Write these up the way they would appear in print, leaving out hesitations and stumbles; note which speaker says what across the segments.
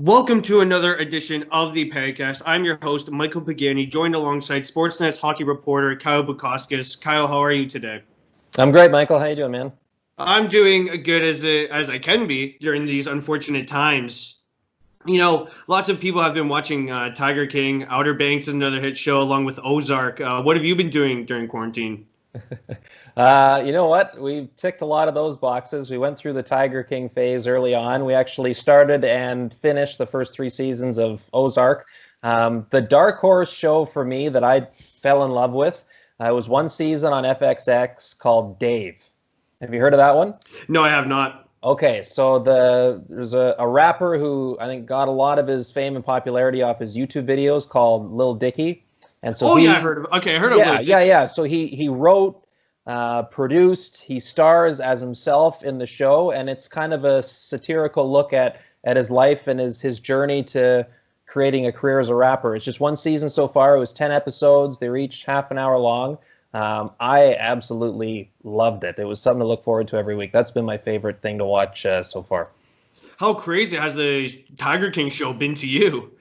Speaker 1: Welcome to another edition of the Pagcast. I'm your host, Michael Pagani, joined alongside Sportsnet's hockey reporter, Kyle Bukauskas. Kyle, how are you today?
Speaker 2: I'm great, Michael. How you doing, man?
Speaker 1: I'm doing good as I can be during these unfortunate times. You know, lots of people have been watching Tiger King. Outer Banks is another hit show along with Ozark. What have you been doing during quarantine?
Speaker 2: You know what? We ticked a lot of those boxes. We went through the Tiger King phase early on. We actually started and finished the first 3 seasons of Ozark. The dark horse show for me that I fell in love with was one season on FXX called Dave. Have you heard of that one?
Speaker 1: No, I have not.
Speaker 2: Okay, so there's a rapper who I think got a lot of his fame and popularity off his YouTube videos called Lil Dicky. And so
Speaker 1: I heard of. Okay, I heard of.
Speaker 2: Yeah. So he wrote, produced, he stars as himself in the show, and it's kind of a satirical look at his life and his journey to creating a career as a rapper. It's just one season so far. It was 10 episodes. They were each half an hour long. I absolutely loved it. It was something to look forward to every week. That's been my favorite thing to watch so far.
Speaker 1: How crazy has the Tiger King show been to you?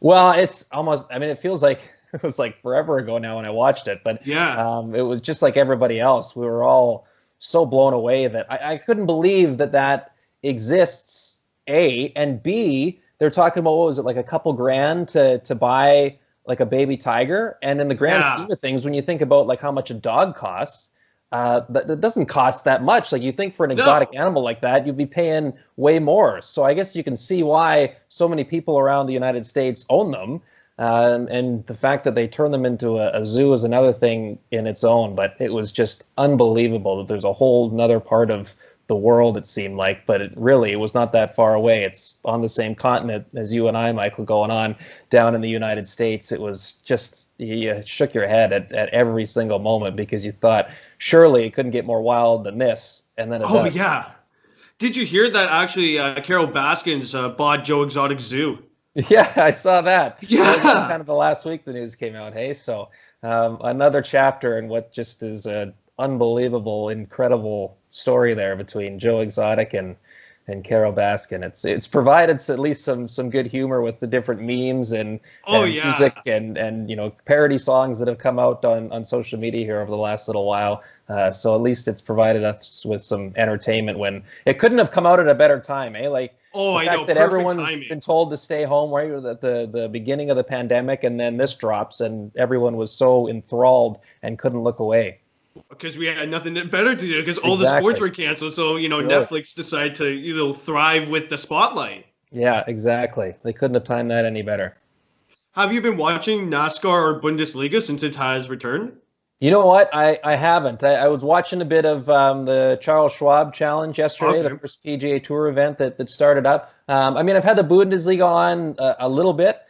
Speaker 2: Well, it's almost, it feels like it was like forever ago now when I watched it, but
Speaker 1: yeah,
Speaker 2: it was just like everybody else. We were all so blown away that I couldn't believe that exists, A, and B, they're talking about, what was it, like a couple grand to buy like a baby tiger. And in the grand scheme of things, when you think about like how much a dog costs, that doesn't cost that much. Like you think for an exotic animal like that, you'd be paying way more. So I guess you can see why so many people around the United States own them. And the fact that they turn them into a zoo is another thing in its own. But it was just unbelievable that there's a whole another part of the world, it seemed like, but it was not that far away. It's on the same continent as you and I, Michael, going on down in the United States. It was just, you shook your head at every single moment because you thought, surely it couldn't get more wild than this. And then it does.
Speaker 1: Yeah. Did you hear that actually Carol Baskins bought Joe Exotic Zoo?
Speaker 2: Yeah, I saw that.
Speaker 1: Yeah.
Speaker 2: That was kind of the last week the news came out, hey? So another chapter in what just is an unbelievable, incredible story there between Joe Exotic and Carol Baskin. It's provided at least some good humor with the different memes and music and parody songs that have come out on social media here over the last little while. So at least it's provided us with some entertainment when it couldn't have come out at a better time, eh? Like the fact that everyone's been told to stay home right at the beginning of the pandemic, and then this drops and everyone was so enthralled and couldn't look away.
Speaker 1: Because we had nothing better to do because all the sports were canceled. So, Netflix decided to thrive with the spotlight.
Speaker 2: Yeah, exactly. They couldn't have timed that any better.
Speaker 1: Have you been watching NASCAR or Bundesliga since it has returned?
Speaker 2: You know what? I haven't. I was watching a bit of the Charles Schwab Challenge yesterday, the first PGA Tour event that started up. I've had the Bundesliga on a little bit,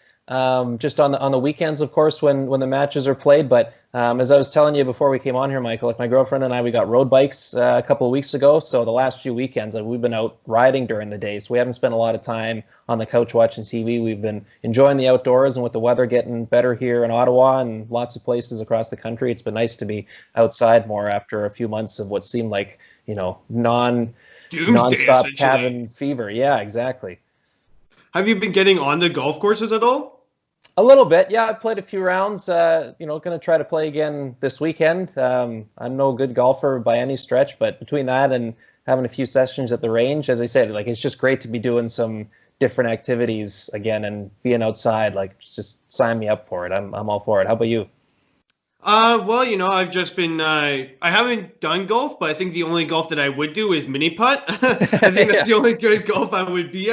Speaker 2: just on the weekends, of course, when the matches are played. But as I was telling you before we came on here, Michael, like my girlfriend and I, we got road bikes a couple of weeks ago. So the last few weekends, we've been out riding during the day. So we haven't spent a lot of time on the couch watching TV. We've been enjoying the outdoors, and with the weather getting better here in Ottawa and lots of places across the country, it's been nice to be outside more after a few months of what seemed like, nonstop cabin fever. Yeah, exactly.
Speaker 1: Have you been getting on the golf courses at all?
Speaker 2: A little bit, yeah. I played a few rounds. Going to try to play again this weekend. I'm no good golfer by any stretch, but between that and having a few sessions at the range, as I said, like it's just great to be doing some different activities again and being outside. Like, just sign me up for it. I'm all for it. How about you?
Speaker 1: Well, I've just been, I haven't done golf, but I think the only golf that I would do is mini putt. I think that's the only good golf I would be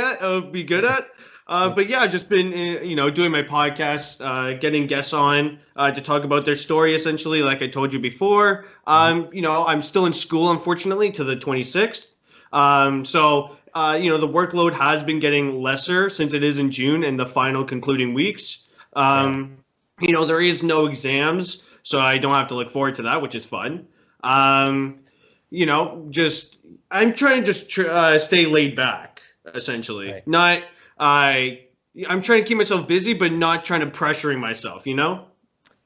Speaker 1: good at. But yeah, I've just been, doing my podcast, getting guests on to talk about their story, essentially, like I told you before. I'm still in school, unfortunately, to the 26th. So the workload has been getting lesser since it is in June and the final concluding weeks. There is no exams, so I don't have to look forward to that, which is fun. I'm trying to stay laid back, essentially. Right. I'm trying to keep myself busy, but not trying to pressuring myself,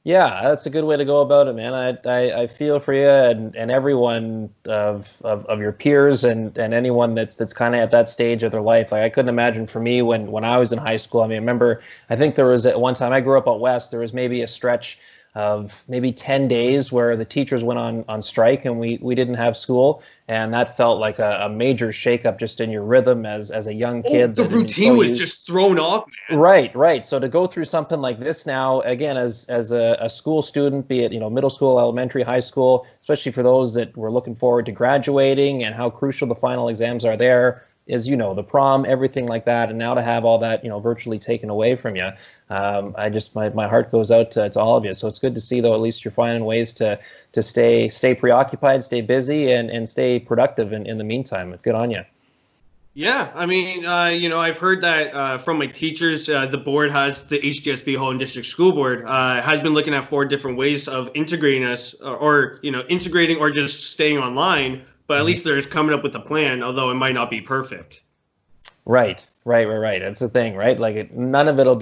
Speaker 2: Yeah, that's a good way to go about it, man. I feel for you and everyone of your peers and anyone that's kind of at that stage of their life. Like I couldn't imagine for me when I was in high school. I mean, I remember I think there was at one time I grew up out west. There was maybe a stretch of maybe 10 days where the teachers went on strike and we didn't have school, and that felt like a major shakeup just in your rhythm as a young
Speaker 1: Oh,
Speaker 2: kid
Speaker 1: the
Speaker 2: that had been so
Speaker 1: routine was
Speaker 2: used.
Speaker 1: just thrown off, man.
Speaker 2: Right, right. So to go through something like this now, again, as a school student, be it middle school, elementary, high school, especially for those that were looking forward to graduating and how crucial the final exams are there, is the prom, everything like that, and now to have all that virtually taken away from you, I just my heart goes out to all of you. So it's good to see though at least you're finding ways to stay preoccupied, stay busy, and stay productive in the meantime. Good on you.
Speaker 1: Yeah, I mean, I've heard that from my teachers. The board has the HDSB Holland District School Board has been looking at 4 different ways of integrating us, or integrating or just staying online. But at least they're coming up with a plan, although it might not be perfect.
Speaker 2: Right. That's the thing, right? Like none of it'll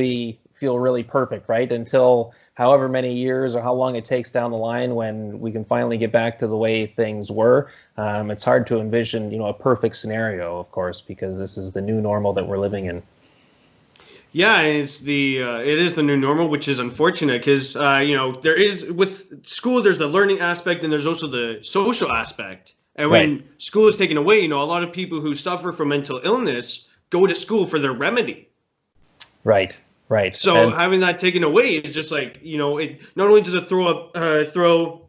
Speaker 2: feel really perfect, right? Until however many years or how long it takes down the line when we can finally get back to the way things were. It's hard to envision, a perfect scenario, of course, because this is the new normal that we're living in.
Speaker 1: Yeah, and it is the new normal, which is unfortunate because there is with school there's the learning aspect and there's also the social aspect. And
Speaker 2: Right.
Speaker 1: when school is taken away, a lot of people who suffer from mental illness go to school for their remedy.
Speaker 2: Right. Right.
Speaker 1: So having that taken away is just like it not only does it throw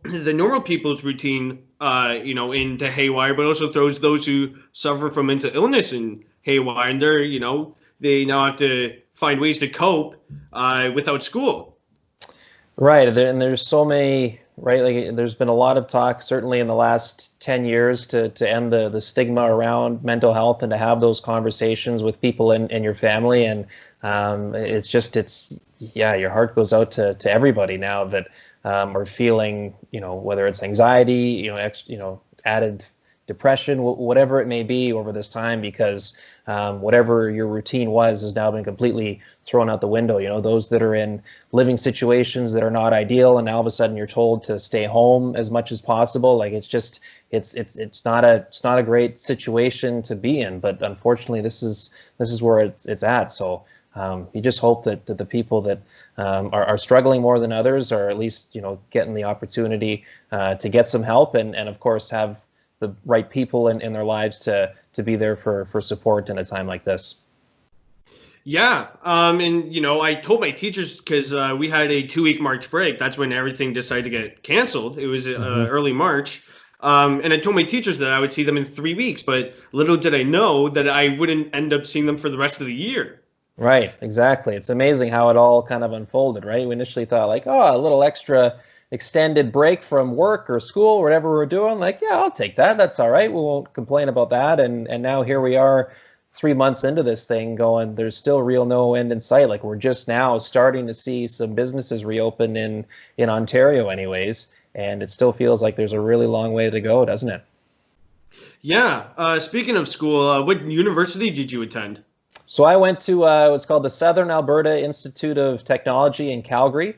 Speaker 1: the normal people's routine into haywire, but also throws those who suffer from mental illness in haywire, and they now have to find ways to cope without school.
Speaker 2: Right, and there's so many, right? Like, there's been a lot of talk, certainly in the last 10 years, to end the stigma around mental health and to have those conversations with people in your family. And your heart goes out to everybody now that are feeling, whether it's anxiety, added depression, whatever it may be over this time, because whatever your routine was has now been completely thrown out the window. Those that are in living situations that are not ideal, and now all of a sudden you're told to stay home as much as possible. Like it's not a great situation to be in, but unfortunately this is where it's at. So you just hope that the people that are struggling more than others are at least getting the opportunity to get some help, and of course have the right people in their lives to be there for support in a time like this.
Speaker 1: Yeah, and I told my teachers because we had a 2-week March break. That's when everything decided to get canceled. It was early March, and I told my teachers that I would see them in 3 weeks. But little did I know that I wouldn't end up seeing them for the rest of the year.
Speaker 2: Right, exactly. It's amazing how it all kind of unfolded, right? We initially thought like, oh, a little extra extended break from work or school, whatever we're doing. Like, yeah, I'll take that. That's all right. We won't complain about that. And now here we are 3 months into this thing going, there's still real no end in sight. Like we're just now starting to see some businesses reopen in Ontario anyways. And it still feels like there's a really long way to go, doesn't it?
Speaker 1: Yeah. Speaking of school, what university did you attend?
Speaker 2: So I went to what's called the Southern Alberta Institute of Technology in Calgary,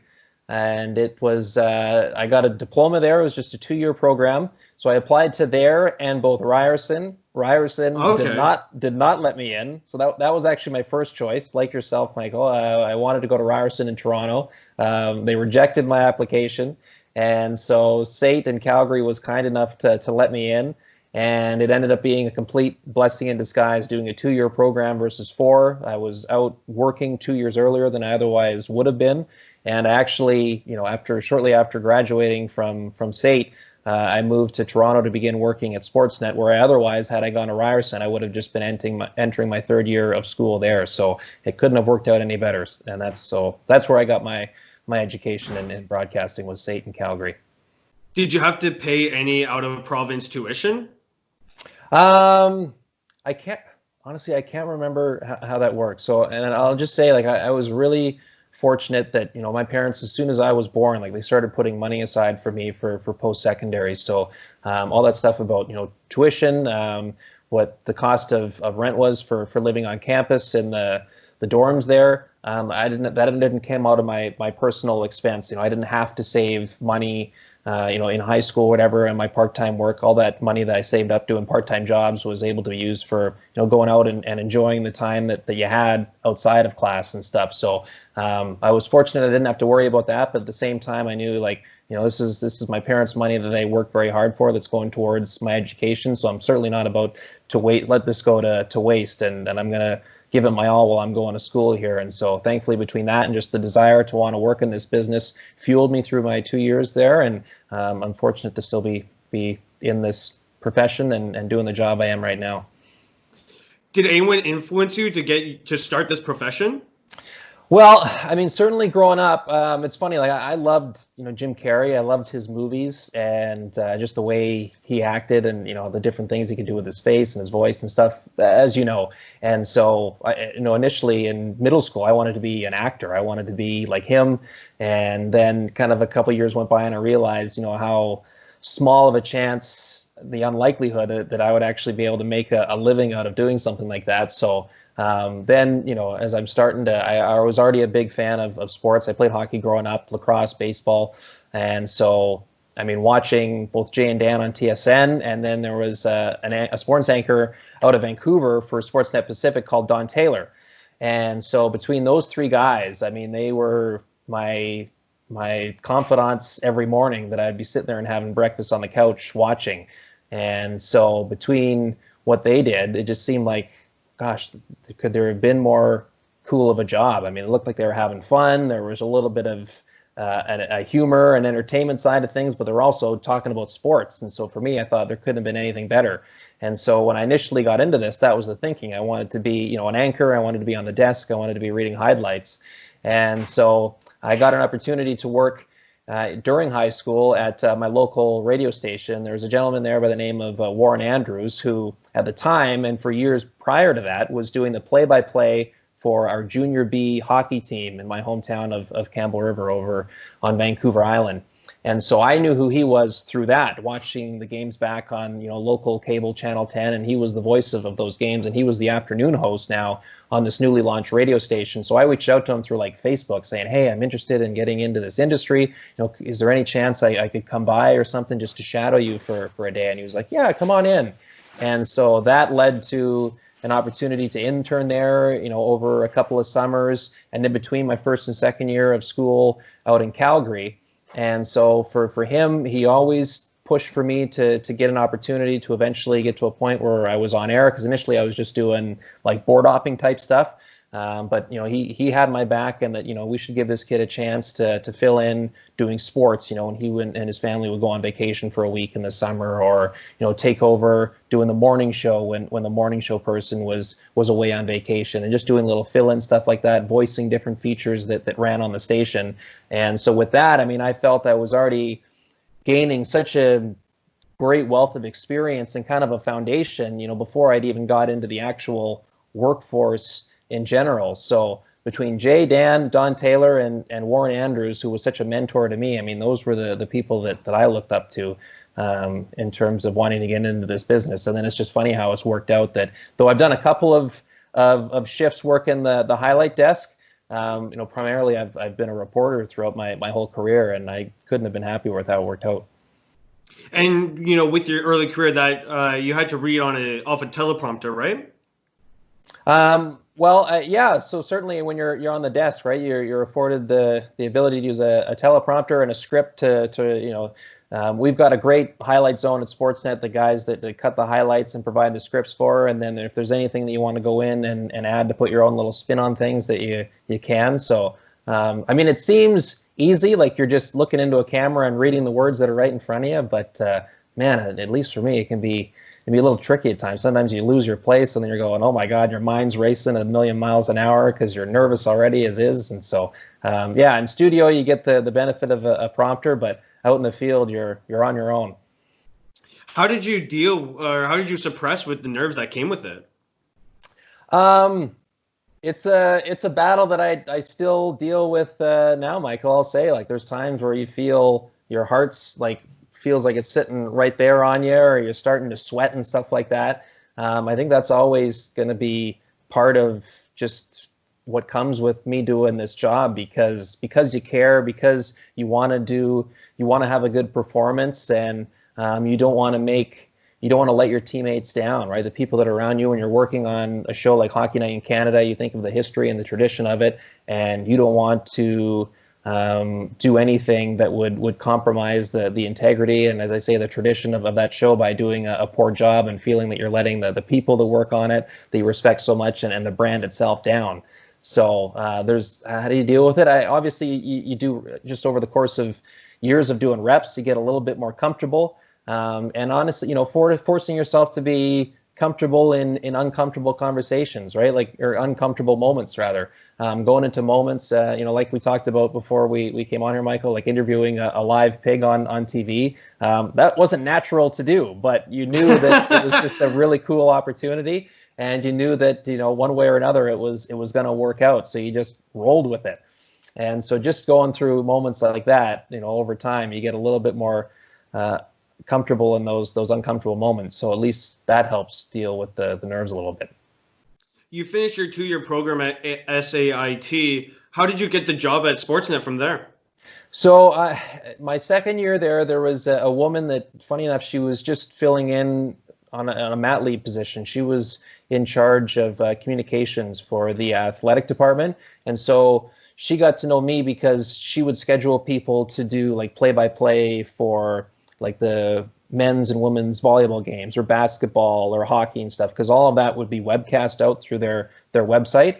Speaker 2: and it was I got a diploma there. It was just a 2-year program, so I applied to there and both Ryerson.
Speaker 1: Okay.
Speaker 2: did not let me in, so that was actually my first choice. Like yourself, Michael, I wanted to go to Ryerson in Toronto. They rejected my application, and so SAIT in Calgary was kind enough to let me in. And it ended up being a complete blessing in disguise, doing a 2-year program versus 4. I was out working 2 years earlier than I otherwise would have been. And actually, shortly after graduating from SAIT, I moved to Toronto to begin working at Sportsnet, where I otherwise, had I gone to Ryerson, I would have just been entering my 3rd year of school there. So it couldn't have worked out any better. And that's where I got my education in broadcasting, was SAIT in Calgary.
Speaker 1: Did you have to pay any out-of-province tuition?
Speaker 2: I can't remember how that works. So, and I'll just say, like, I was really fortunate that, my parents, as soon as I was born, like, they started putting money aside for me for post-secondary. So, all that stuff about, tuition, what the cost of rent was for living on campus in the the dorms there. That didn't come out of my personal expense. I didn't have to save money, in high school, whatever, and my part-time work. All that money that I saved up doing part-time jobs was able to be used for, going out and enjoying the time that you had outside of class and stuff. So I was fortunate I didn't have to worry about that, but at the same time I knew, like, this is my parents' money that they worked very hard for, that's going towards my education. So I'm certainly not about to let this go to waste, and I'm going to give it my all while I'm going to school here. And so thankfully, between that and just the desire to want to work in this business, fueled me through my 2 years there. And I'm fortunate to still be in this profession and doing the job I am right now.
Speaker 1: Did anyone influence you to start this profession?
Speaker 2: Well, I mean, certainly growing up, it's funny. Like I loved, Jim Carrey. I loved his movies and just the way he acted, and the different things he could do with his face and his voice and stuff, as you know. And so, initially in middle school, I wanted to be an actor. I wanted to be like him. And then, kind of a couple years went by, and I realized, how small of a chance, the unlikelihood that I would actually be able to make a living out of doing something like that. So. Then, as I'm starting to, I was already a big fan of sports. I played hockey growing up, lacrosse, baseball. And so, I mean, watching both Jay and Dan on TSN, and then there was a sports anchor out of Vancouver for Sportsnet Pacific called Don Taylor. And so between those three guys, I mean, they were my confidants every morning that I'd be sitting there and having breakfast on the couch watching. And so between what they did, it just seemed like, gosh, could there have been more cool of a job? I mean, it looked like they were having fun. There was a little bit of a humor and entertainment side of things, but they're also talking about sports. And so for me, I thought there couldn't have been anything better. And so when I initially got into this, that was the thinking. I wanted to be, an anchor. I wanted to be on the desk. I wanted to be reading highlights. And so I got an opportunity to work during high school at my local radio station. There was a gentleman there by the name of Warren Andrews, who at the time and for years prior to that was doing the play-by-play for our Junior B hockey team in my hometown of Campbell River over on Vancouver Island. And so I knew who he was through that, watching the games back on local cable Channel 10, and he was the voice of those games, and he was the afternoon host now on this newly launched radio station. So I reached out to him through like Facebook saying, hey, I'm interested in getting into this industry. Is there any chance I could come by or something just to shadow you for a day? And he was like, yeah, come on in. And so that led to an opportunity to intern there, over a couple of summers, and then between my first and second year of school out in Calgary. And so for him, he always pushed for me to get an opportunity to eventually get to a point where I was on air, because initially I was just doing like board hopping type stuff. But he had my back, and that we should give this kid a chance to fill in doing sports. And he and his family would go on vacation for a week in the summer, or take over doing the morning show when the morning show person was away on vacation, and just doing little fill-in stuff like that, voicing different features that ran on the station. And so with that, I mean, I felt I was already gaining such a great wealth of experience and kind of a foundation, before I'd even got into the actual workforce in general. So between Jay, Dan, Don Taylor, and Warren Andrews, who was such a mentor to me, I mean, those were the people that I looked up to in terms of wanting to get into this business. And then it's just funny how it's worked out that though I've done a couple of shifts working the highlight desk, primarily I've been a reporter throughout my whole career, and I couldn't have been happier with how it worked out.
Speaker 1: And, with your early career that you had to read off a teleprompter, right?
Speaker 2: Well, yeah. So certainly when you're on the desk, right, you're afforded the ability to use a teleprompter and a script to we've got a great highlight zone at Sportsnet, the guys that cut the highlights and provide the scripts for. And then if there's anything that you want to go in and add to put your own little spin on things, that you can. So, I mean, it seems easy, like you're just looking into a camera and reading the words that are right in front of you. But man, at least for me, it can be a little tricky at times. Sometimes you lose your place, and then you're going, oh my God, your mind's racing at 1,000,000 miles an hour because you're nervous already as is. And so, yeah, in studio, you get the benefit of a prompter, but out in the field, you're on your own.
Speaker 1: How did you how did you suppress with the nerves that came with it?
Speaker 2: It's a battle that I still deal with now, Michael. I'll say, like, there's times where you feel your heart's feels like it's sitting right there on you, or you're starting to sweat and stuff like that. I think that's always going to be part of just what comes with me doing this job, because you care, because you want to have a good performance, and you don't want to let your teammates down, right? The people that are around you when you're working on a show like Hockey Night in Canada, you think of the history and the tradition of it, and you don't want to do anything that would compromise the integrity and, as I say, the tradition of that show by doing a poor job and feeling that you're letting the people that work on it, that you respect so much, and the brand itself down. So how do you deal with it? Obviously you do, just over the course of years of doing reps, you get a little bit more comfortable. And honestly, forcing yourself to be comfortable in uncomfortable conversations, right? Or uncomfortable moments, rather. Going into moments, like we talked about before we came on here, Michael, like interviewing a live pig on TV. That wasn't natural to do, but you knew that it was just a really cool opportunity, and you knew that, one way or another, it was going to work out. So you just rolled with it. And so just going through moments like that, over time, you get a little bit more comfortable in those uncomfortable moments. So at least that helps deal with the nerves a little bit.
Speaker 1: You finished your 2-year program at SAIT. How did you get the job at Sportsnet from there?
Speaker 2: So my second year there was a woman that, funny enough, she was just filling in on a mat leave position. She was in charge of communications for the athletic department. And so she got to know me because she would schedule people to do like play-by-play for like the men's and women's volleyball games or basketball or hockey and stuff, because all of that would be webcast out through their website,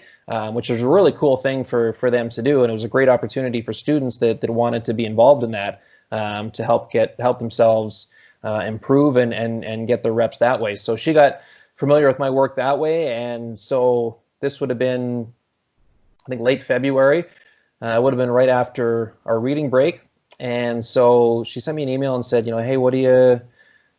Speaker 2: which was a really cool thing for them to do. And it was a great opportunity for students that wanted to be involved in that, to help themselves improve and get their reps that way. So she got familiar with my work that way. And so this would have been, I think, late February. It would have been right after our reading break. And so she sent me an email and said, hey,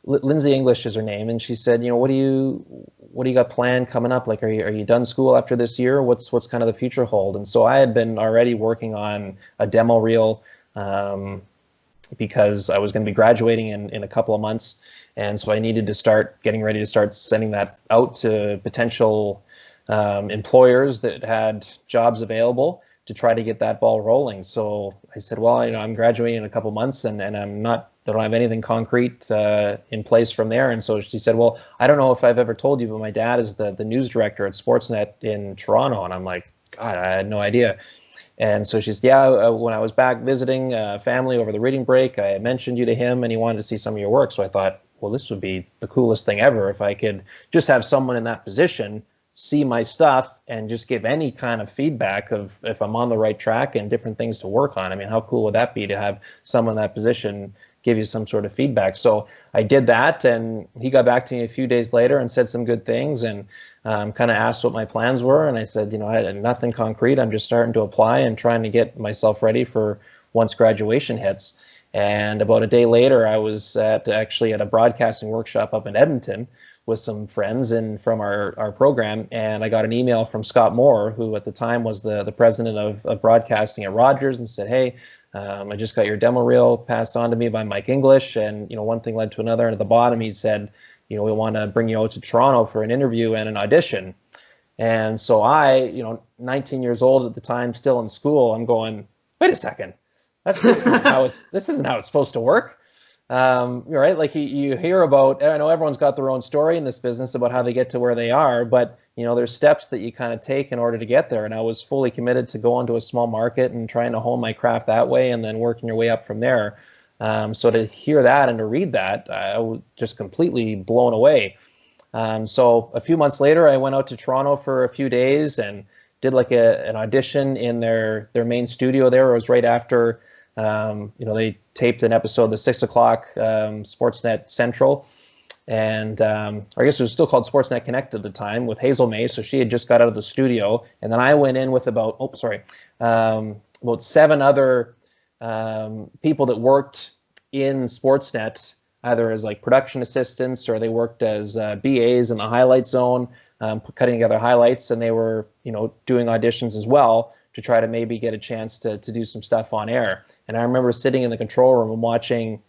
Speaker 2: Lindsay English is her name. And she said, what do you got planned coming up? Like, are you done school after this year? What's kind of the future hold? And so I had been already working on a demo reel, because I was going to be graduating in a couple of months. And so I needed to start getting ready to start sending that out to potential employers that had jobs available, to try to get that ball rolling. So I said, well, I'm graduating in a couple months, and I don't have anything concrete in place from there. And so she said, well, I don't know if I've ever told you, but my dad is the news director at Sportsnet in Toronto. And I'm like, God, I had no idea. And so she said, yeah, when I was back visiting family over the reading break, I mentioned you to him, and he wanted to see some of your work. So I thought, well, this would be the coolest thing ever if I could just have someone in that position see my stuff and just give any kind of feedback of if I'm on the right track and different things to work on. I mean, how cool would that be to have someone in that position give you some sort of feedback? So I did that, and he got back to me a few days later and said some good things, and kind of asked what my plans were. And I said, I had nothing concrete. I'm just starting to apply and trying to get myself ready for once graduation hits. And about a day later, I was actually at a broadcasting workshop up in Edmonton with some friends and from our program, and I got an email from Scott Moore, who at the time was the president of broadcasting at Rogers, and said, hey, I just got your demo reel passed on to me by Mike English, and one thing led to another, and at the bottom he said, we want to bring you out to Toronto for an interview and an audition. And so I, 19 years old at the time, still in school, I'm going, wait a second, this isn't how it's supposed to work. Right? Like you hear about, I know everyone's got their own story in this business about how they get to where they are, but there's steps that you kind of take in order to get there. And I was fully committed to go into a small market and trying to hone my craft that way, and then working your way up from there. So to hear that and to read that, I was just completely blown away. So a few months later, I went out to Toronto for a few days and did like an audition in their main studio there. It was right after they taped an episode, the 6 o'clock Sportsnet Central, and I guess it was still called Sportsnet Connect at the time, with Hazel May. So she had just got out of the studio, and then I went in with about 7 other people that worked in Sportsnet, either as like production assistants or they worked as BAs in the highlight zone, cutting together highlights, and they were doing auditions as well to try to maybe get a chance to do some stuff on air. And I remember sitting in the control room and watching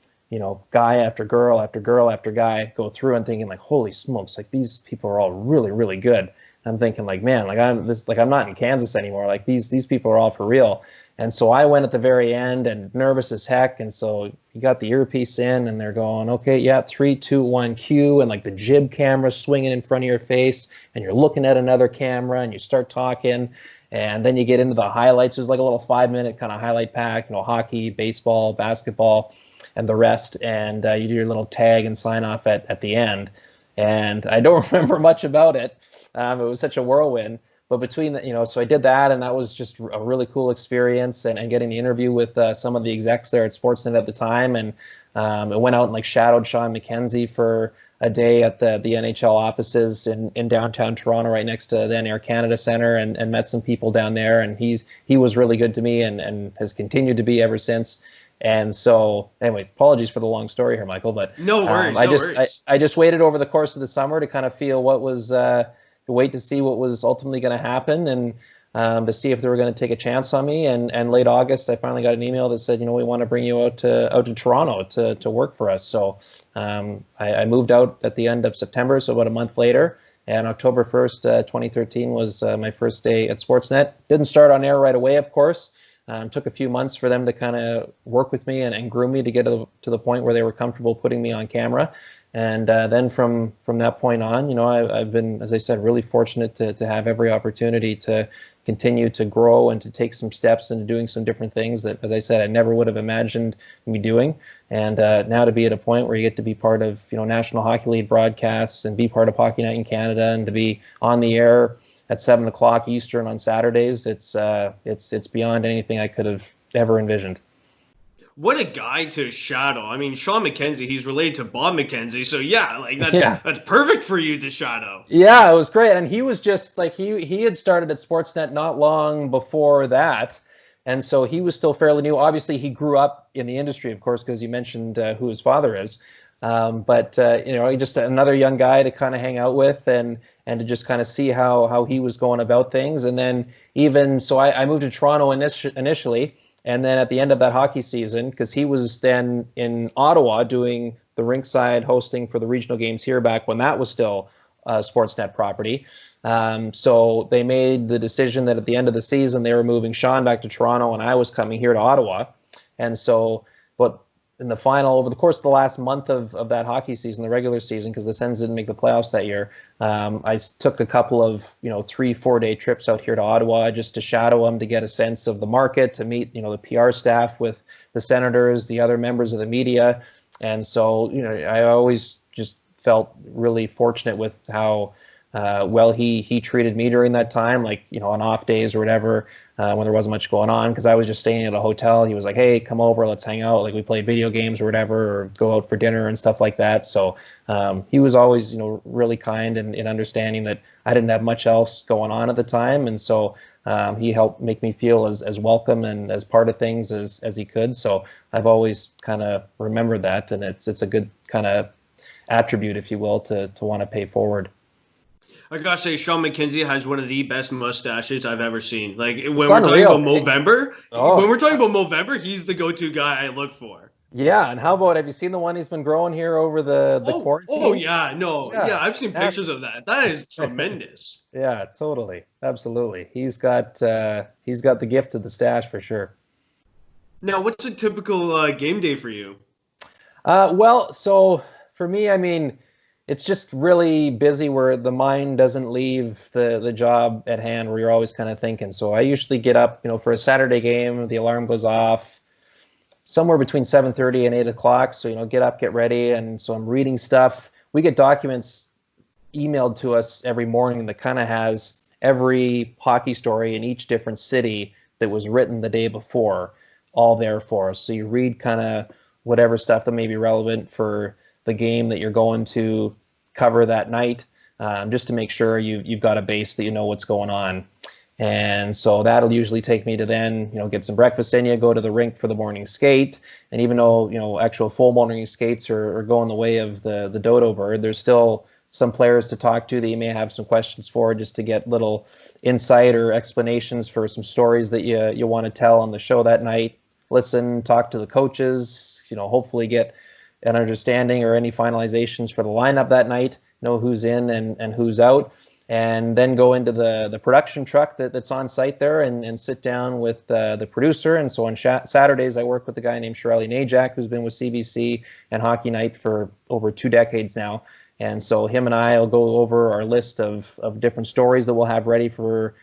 Speaker 2: guy after girl after girl after guy go through and thinking like, holy smokes, like these people are all really, really good. I'm thinking like, man, like I'm not in Kansas anymore. Like these people are all for real. And so I went at the very end and nervous as heck. And so you got the earpiece in and they're going, okay, yeah, 3, 2, 1, cue. And like the jib camera swinging in front of your face and you're looking at another camera and you start talking. And then you get into the highlights. There's like a little 5-minute kind of highlight pack, hockey, baseball, basketball, and the rest. And you do your little tag and sign off at the end. And I don't remember much about it. It was such a whirlwind. But between so I did that, and that was just a really cool experience, and getting the interview with some of the execs there at Sportsnet at the time, and I went out and like shadowed Sean McKenzie for a day at the NHL offices in downtown Toronto, right next to the Air Canada Centre, and met some people down there, and he was really good to me, and has continued to be ever since. And so, anyway, apologies for the long story here, Michael, but
Speaker 1: no worries.
Speaker 2: I just waited over the course of the summer to kind of feel what was. To wait to see what was ultimately going to happen, and to see if they were going to take a chance on me. And late August, I finally got an email that said, we want to bring you out to Toronto to work for us. So I moved out at the end of September, so about a month later. And October 1st, 2013 was my first day at Sportsnet. Didn't start on air right away, of course. Took a few months for them to kind of work with me and groom me to get to the point where they were comfortable putting me on camera. And then from that point on, I've been, as I said, really fortunate to have every opportunity to continue to grow and to take some steps into doing some different things that, as I said, I never would have imagined me doing. And now to be at a point where you get to be part of, National Hockey League broadcasts and be part of Hockey Night in Canada and to be on the air at 7 o'clock Eastern on Saturdays, it's beyond anything I could have ever envisioned.
Speaker 1: What a guy to shadow. I mean, Sean McKenzie, he's related to Bob McKenzie. So yeah, like that's perfect for you to shadow.
Speaker 2: Yeah, it was great. And he was just like, he had started at Sportsnet not long before that. And so he was still fairly new. Obviously, he grew up in the industry, of course, because you mentioned who his father is. But just another young guy to kind of hang out with and to just kind of see how he was going about things. And then so I moved to Toronto initially. And then at the end of that hockey season, because he was then in Ottawa doing the rinkside hosting for the regional games here back when that was still Sportsnet property. So they made the decision that at the end of the season, they were moving Sean back to Toronto and I was coming here to Ottawa. And so, but in the final, over the course of the last month of that hockey season, the regular season, because the Sens didn't make the playoffs that year, I took a couple of 3-4 day trips out here to Ottawa just to shadow them, to get a sense of the market, to meet the PR staff with the Senators, the other members of the media. And so I always just felt really fortunate with how well he treated me during that time, like on off days or whatever, when there wasn't much going on, because I was just staying at a hotel. He was like, hey, come over, let's hang out, like we played video games or whatever, or go out for dinner and stuff like that. So he was always really kind and in understanding that I didn't have much else going on at the time. And so he helped make me feel as welcome and as part of things as he could. So I've always kind of remembered that, and it's a good kind of attribute, if you will, to want to pay forward.
Speaker 1: I gotta say, Sean McKenzie has one of the best mustaches I've ever seen. Like when we're talking about Movember, he's the go-to guy I look for.
Speaker 2: Yeah, and how about, have you seen the one he's been growing here over the quarantine?
Speaker 1: Oh yeah, I've seen pictures of that. That is tremendous.
Speaker 2: Yeah, totally, absolutely. He's got the gift of the stash for sure.
Speaker 1: Now, what's a typical game day for you?
Speaker 2: Well, so for me, I mean, it's just really busy where the mind doesn't leave the job at hand, where you're always kind of thinking. So I usually get up, for a Saturday game, the alarm goes off somewhere between 7:30 and 8 o'clock. So, get up, get ready. And so I'm reading stuff. We get documents emailed to us every morning that kind of has every hockey story in each different city that was written the day before, all there for us. So you read kind of whatever stuff that may be relevant for the game that you're going to cover that night, just to make sure you've got a base that you know what's going on. And so that'll usually take me to then, get some breakfast in you, go to the rink for the morning skate. And even though, actual full morning skates are going the way of the dodo bird, there's still some players to talk to that you may have some questions for, just to get little insight or explanations for some stories that you want to tell on the show that night. Listen, talk to the coaches, hopefully get an understanding or any finalizations for the lineup that night, know who's in and who's out, and then go into the production truck that's on site there and sit down with the producer. And so on Saturdays, I work with a guy named Shirley Najak, who's been with CBC and Hockey Night for over 2 decades now. And so him and I will go over our list of different stories that we'll have ready for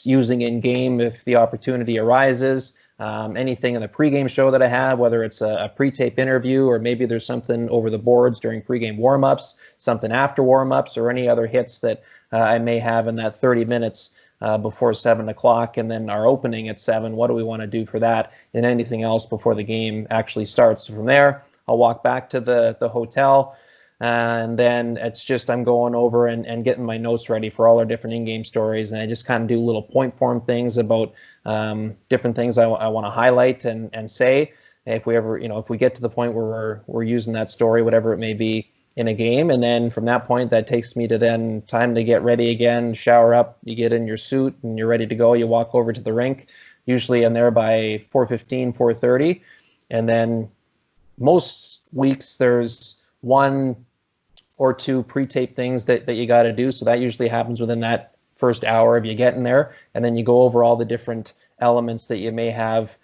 Speaker 2: using in game if the opportunity arises. Anything in the pregame show that I have, whether it's a pre-tape interview or maybe there's something over the boards during pregame warm-ups, something after warm-ups, or any other hits that I may have in that 30 minutes before 7 o'clock, and then our opening at 7. What do we want to do for that, and anything else before the game actually starts? So from there, I'll walk back to the hotel, and then it's just I'm going over and getting my notes ready for all our different in-game stories, and I just kind of do little point form things about different things I want to highlight and say. If we ever, if we get to the point where we're using that story, whatever it may be, in a game, and then from that point, that takes me to then time to get ready again, shower up, you get in your suit, and you're ready to go. You walk over to the rink. Usually I'm there by 4:15, 4:30, and then most weeks there's 1 or 2 pre-tape things that you got to do. So that usually happens within that first hour of you getting there, and then you go over all the different elements that you may have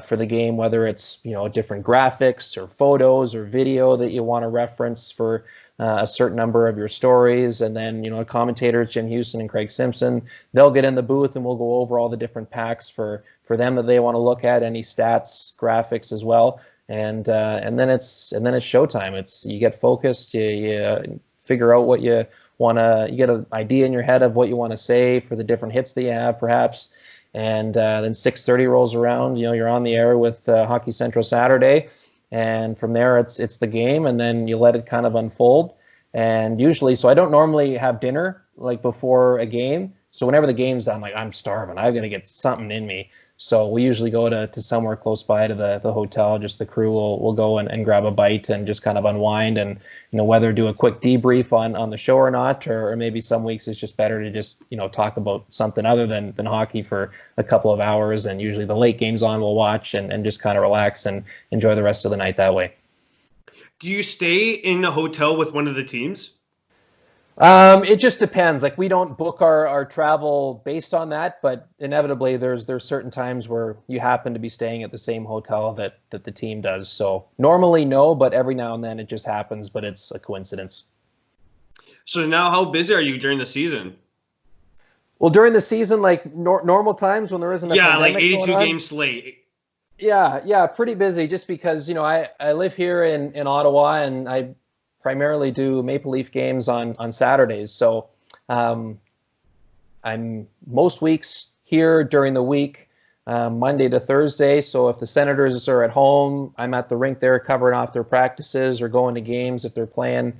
Speaker 2: for the game, whether it's different graphics or photos or video that you want to reference for a certain number of your stories. And then commentators Jim Houston and Craig Simpson, they'll get in the booth and we'll go over all the different packs for them that they want to look at, any stats, graphics as well. And then it's showtime. It's you get focused, you figure out what you want to, you get an idea in your head of what you want to say for the different hits that you have perhaps. And then 6:30 rolls around, you're on the air with Hockey Central Saturday, and from there it's the game, and then you let it kind of unfold. And usually, so I don't normally have dinner like before a game. So whenever the game's done, like I'm starving, I've got to get something in me. So we usually go to somewhere close by to the hotel. Just the crew will go and grab a bite and just kind of unwind, and whether do a quick debrief on the show or not, or maybe some weeks it's just better to just talk about something other than hockey for a couple of hours. And usually the late game's on, we'll watch and just kind of relax and enjoy the rest of the night that way.
Speaker 1: Do you stay in a hotel with one of the teams?
Speaker 2: It just depends. Like we don't book our travel based on that, but inevitably there's certain times where you happen to be staying at the same hotel that the team does. So normally no, but every now and then it just happens, but it's a coincidence.
Speaker 1: So now how busy are you during the season?
Speaker 2: Well, during the season, like normal times when there isn't a pandemic
Speaker 1: like 82
Speaker 2: going on,
Speaker 1: game slate.
Speaker 2: Yeah, pretty busy just because, I live here in Ottawa, and I primarily do Maple Leaf games on Saturdays. So I'm most weeks here during the week, Monday to Thursday. So if the Senators are at home, I'm at the rink there covering off their practices or going to games if they're playing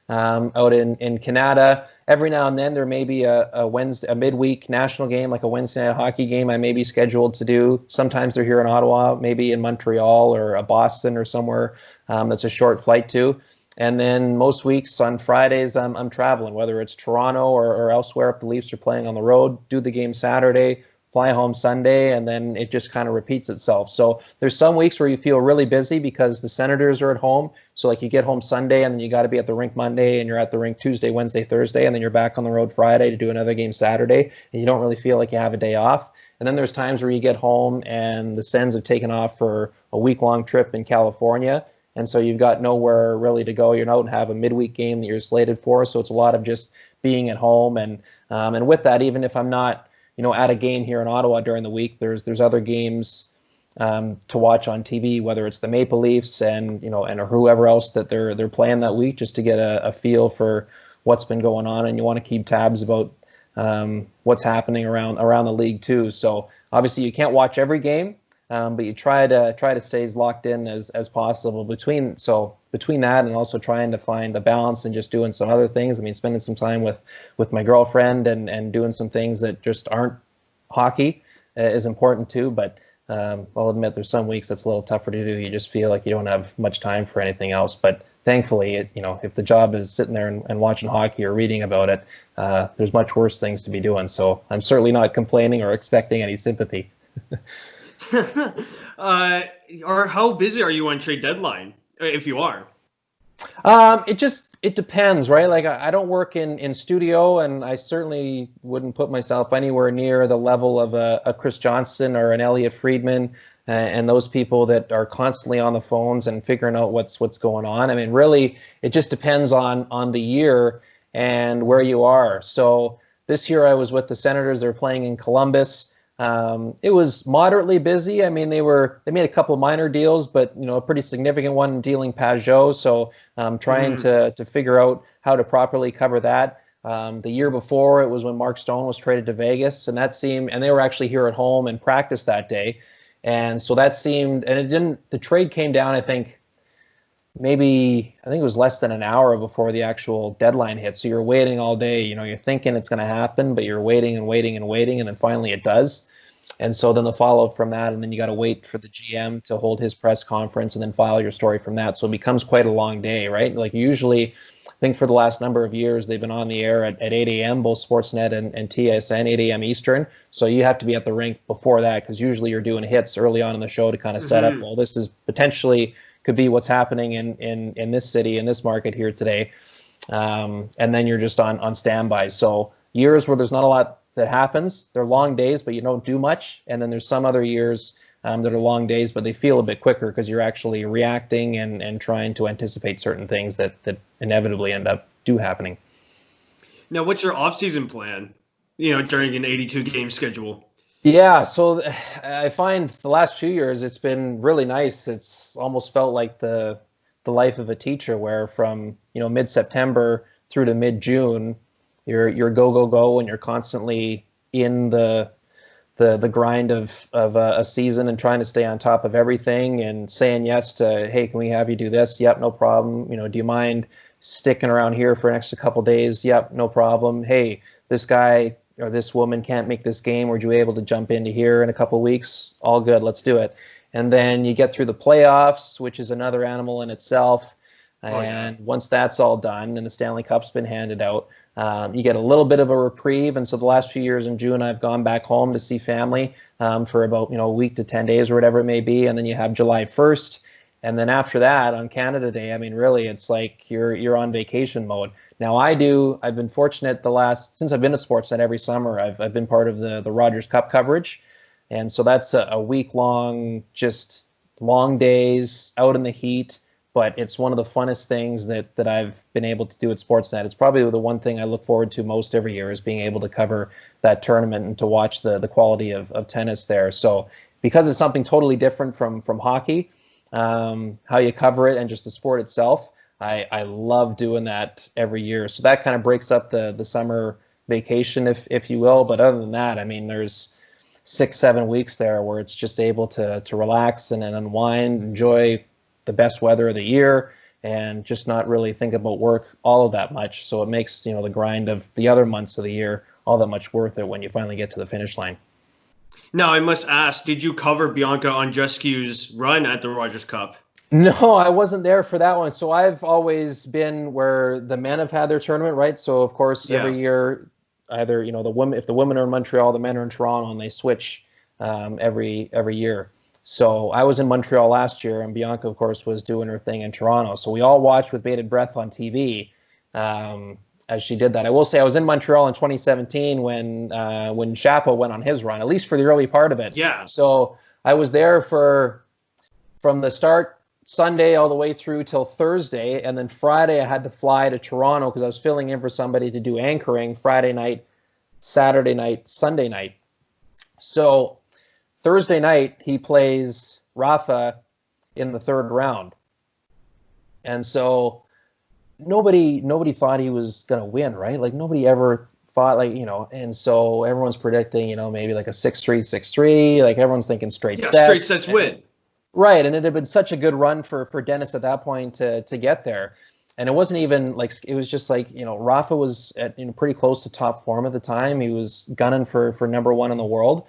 Speaker 2: out in Canada. Every now and then there may be a midweek national game, like a Wednesday night hockey game I may be scheduled to do. Sometimes they're here in Ottawa, maybe in Montreal or Boston or somewhere that's a short flight to. And then most weeks on Fridays, I'm traveling, whether it's Toronto or elsewhere. If the Leafs are playing on the road, do the game Saturday, fly home Sunday, and then it just kind of repeats itself. So there's some weeks where you feel really busy because the Senators are at home. So like you get home Sunday, and then you got to be at the rink Monday, and you're at the rink Tuesday, Wednesday, Thursday, and then you're back on the road Friday to do another game Saturday, and you don't really feel like you have a day off. And then there's times where you get home and the Sens have taken off for a week-long trip in California. And so you've got nowhere really to go. You don't have a midweek game that you're slated for. So it's a lot of just being at home. And with that, even if I'm not, at a game here in Ottawa during the week, there's other games to watch on TV, whether it's the Maple Leafs and whoever else that they're playing that week, just to get a feel for what's been going on. And you want to keep tabs about what's happening around the league too. So obviously you can't watch every game. But you try to stay as locked in as possible between that and also trying to find a balance and just doing some other things. I mean, spending some time with my girlfriend and doing some things that just aren't hockey is important too. But I'll admit there's some weeks that's a little tougher to do. You just feel like you don't have much time for anything else. But thankfully, if the job is sitting there and watching hockey or reading about it, there's much worse things to be doing. So I'm certainly not complaining or expecting any sympathy.
Speaker 1: Or how busy are you on trade deadline? if you are?
Speaker 2: It depends, right? Like I don't work in studio, and I certainly wouldn't put myself anywhere near the level of a Chris Johnston or an Elliot Friedman and those people that are constantly on the phones and figuring out what's going on. I mean, really, it just depends on the year and where you are. So this year I was with the Senators. They're playing in Columbus. It was moderately busy. I mean, they made a couple of minor deals, but a pretty significant one dealing Pagcast. So trying to figure out how to properly cover that. The year before, it was when Mark Stone was traded to Vegas, and they were actually here at home and practiced that day, and so that seemed, and it didn't. The trade came down, I think it was less than an hour before the actual deadline hit. So you're waiting all day. You're thinking it's going to happen, but you're waiting and waiting and waiting, and then finally it does. And so then the follow-up from that, and then you got to wait for the GM to hold his press conference and then file your story from that. So it becomes quite a long day, right? Like usually, I think for the last number of years, they've been on the air at 8 a.m., both Sportsnet and TSN, 8 a.m. Eastern. So you have to be at the rink before that, because usually you're doing hits early on in the show to kind of set up, well, this is potentially could be what's happening in this city, in this market here today. And then you're just on standby. So years where there's not a lot that happens, they're long days, but you don't do much. And then there's some other years that are long days, but they feel a bit quicker because you're actually reacting and trying to anticipate certain things that inevitably end up happening.
Speaker 1: Now, what's your off-season plan, during an 82-game schedule?
Speaker 2: Yeah, so I find the last few years it's been really nice. It's almost felt like the life of a teacher, where from mid-September through to mid-June, you're go, and you're constantly in the grind of a season and trying to stay on top of everything and saying yes to, hey, can we have you do this? Yep, no problem. Do you mind sticking around here for an extra couple days? Yep, no problem. Hey, this guy or this woman can't make this game. Were you able to jump into here in a couple weeks? All good, let's do it. And then you get through the playoffs, which is another animal in itself. And once that's all done and the Stanley Cup's been handed out, you get a little bit of a reprieve. And so the last few years in June, I've gone back home to see family for about a week to 10 days or whatever it may be. And then you have July 1st. And then after that, on Canada Day, I mean, really, it's like you're on vacation mode. Now, I've been fortunate since I've been at Sportsnet every summer, I've been part of the Rogers Cup coverage. And so that's a week-long, just long days out in the heat. But it's one of the funnest things that I've been able to do at Sportsnet. It's probably the one thing I look forward to most every year, is being able to cover that tournament and to watch the quality of tennis there. So because it's something totally different from hockey, how you cover it and just the sport itself, I love doing that every year. So that kind of breaks up the summer vacation, if you will. But other than that, I mean, there's 6-7 weeks there where it's just able to relax and unwind, enjoy the best weather of the year, and just not really think about work all of that much. So it makes the grind of the other months of the year all that much worth it when you finally get to the finish line.
Speaker 1: Now, I must ask, did you cover Bianca Andreescu's run at the Rogers Cup?
Speaker 2: No, I wasn't there for that one. So I've always been where the men have had their tournament, right? So of course every year, either if the women are in Montreal, the men are in Toronto, and they switch every year. So I was in Montreal last year, and Bianca, of course, was doing her thing in Toronto. So we all watched with bated breath on TV as she did that. I will say I was in Montreal in 2017 when Shapo went on his run, at least for the early part of it.
Speaker 1: Yeah.
Speaker 2: So I was there from the start Sunday all the way through till Thursday, and then Friday I had to fly to Toronto because I was filling in for somebody to do anchoring Friday night, Saturday night, Sunday night. So Thursday night, he plays Rafa in the third round. And so nobody thought he was going to win, right? Like nobody ever thought and so everyone's predicting, maybe like a 6-3, 6-3, like everyone's thinking straight sets.
Speaker 1: Straight sets win.
Speaker 2: Right. And it had been such a good run for Dennis at that point to get there. And it wasn't even like, it was just like, Rafa was at pretty close to top form at the time. He was gunning for number one in the world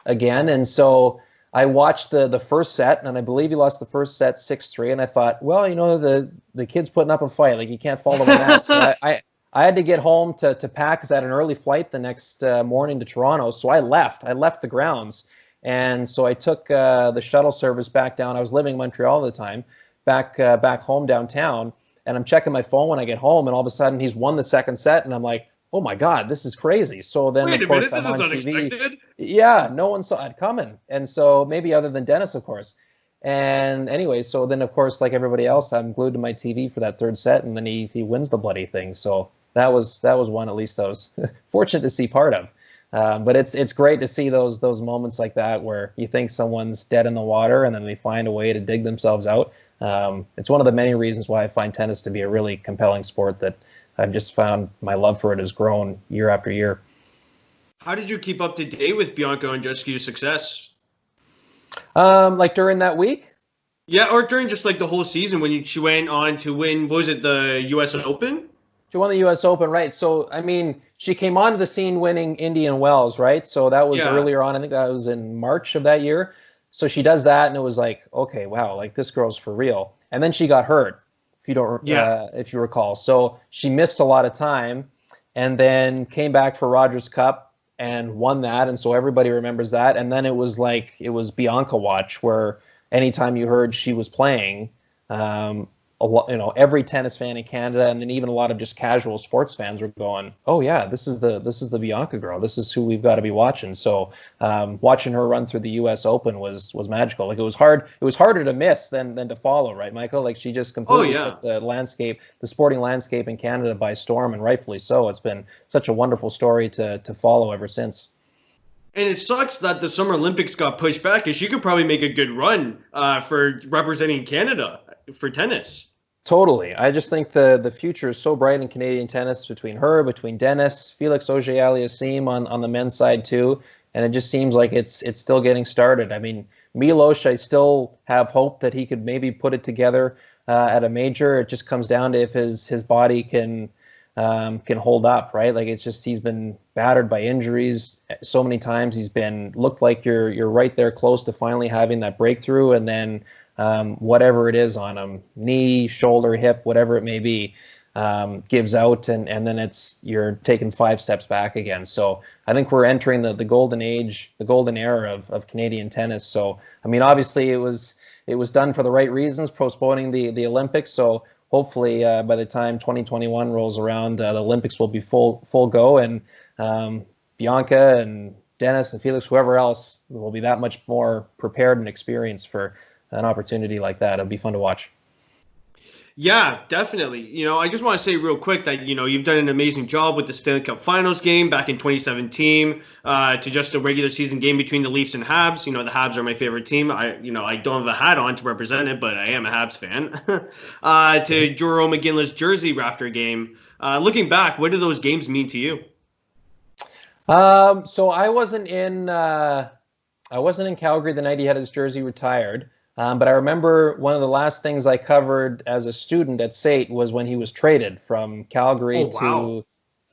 Speaker 2: again. And so I watched the first set, and I believe he lost the first set 6-3. And I thought, well, the kid's putting up a fight. Like, you can't fall to the net. So I had to get home to pack because I had an early flight the next morning to Toronto. So I left the grounds. And so I took the shuttle service back down. I was living in Montreal at the time. back home downtown, and I'm checking my phone when I get home, and all of a sudden he's won the second set, and I'm like, oh my God, this is crazy. So then,
Speaker 1: Wait
Speaker 2: of
Speaker 1: a
Speaker 2: course,
Speaker 1: minute,
Speaker 2: I'm
Speaker 1: this is
Speaker 2: on TV.
Speaker 1: unexpected.
Speaker 2: Yeah, no one saw it coming. And so maybe other than Dennis, of course. And anyway, so then, of course, like everybody else, I'm glued to my TV for that third set, and then he wins the bloody thing. So that was one, at least I was fortunate to see part of. But it's great to see those moments like that where you think someone's dead in the water and then they find a way to dig themselves out. It's one of the many reasons why I find tennis to be a really compelling sport, that I've just found my love for it has grown year after year.
Speaker 1: How did you keep up to date with Bianca Andreescu's success?
Speaker 2: Like during that week?
Speaker 1: Yeah, or during just like the whole season when she went on to win, what was it, the U.S. Open?
Speaker 2: She won the U.S. Open, right? So, I mean, she came onto the scene winning Indian Wells, right? So that was earlier on. I think that was in March of that year. So she does that, and it was like, okay, wow, like this girl's for real. And then she got hurt, if you recall. So she missed a lot of time, and then came back for Rogers Cup and won that. And so everybody remembers that. And then it was Bianca watch, where anytime you heard she was playing, every tennis fan in Canada, and then even a lot of just casual sports fans were going, oh yeah, this is the Bianca girl. This is who we've got to be watching. So watching her run through the U.S. Open was magical. Like it was harder to miss than to follow, right, Michael? Like she just completely took the sporting landscape in Canada by storm, and rightfully so. It's been such a wonderful story to follow ever since.
Speaker 1: And it sucks that the Summer Olympics got pushed back, because she could probably make a good run for representing Canada for tennis.
Speaker 2: Totally. I just think the future is so bright in Canadian tennis, between Dennis, Felix Auger-Aliassime on the men's side too, and it just seems like it's still getting started. I mean, Milos, I still have hope that he could maybe put it together at a major. It just comes down to if his body can hold up, right? Like it's just he's been battered by injuries so many times. He's been looked like you're right there close to finally having that breakthrough, and then whatever it is on him, knee, shoulder, hip, whatever it may be, gives out, and then you're taking 5 steps back again. So I think we're entering the golden age, the golden era of Canadian tennis. So I mean, obviously it was done for the right reasons, postponing the Olympics. So hopefully by the time 2021 rolls around, the Olympics will be full go, and Bianca and Dennis and Felix, whoever else, will be that much more prepared and experienced for an opportunity like that. It'll be fun to watch.
Speaker 1: Yeah, definitely. I just want to say real quick that, you've done an amazing job with the Stanley Cup Finals game back in 2017 to just a regular season game between the Leafs and Habs. The Habs are my favorite team. I don't have a hat on to represent it, but I am a Habs fan. To Jarome Iginla's Jersey Raptor game. Looking back, what do those games mean to you?
Speaker 2: So I wasn't in Calgary the night he had his jersey retired. But I remember one of the last things I covered as a student at SAIT was when he was traded from Calgary to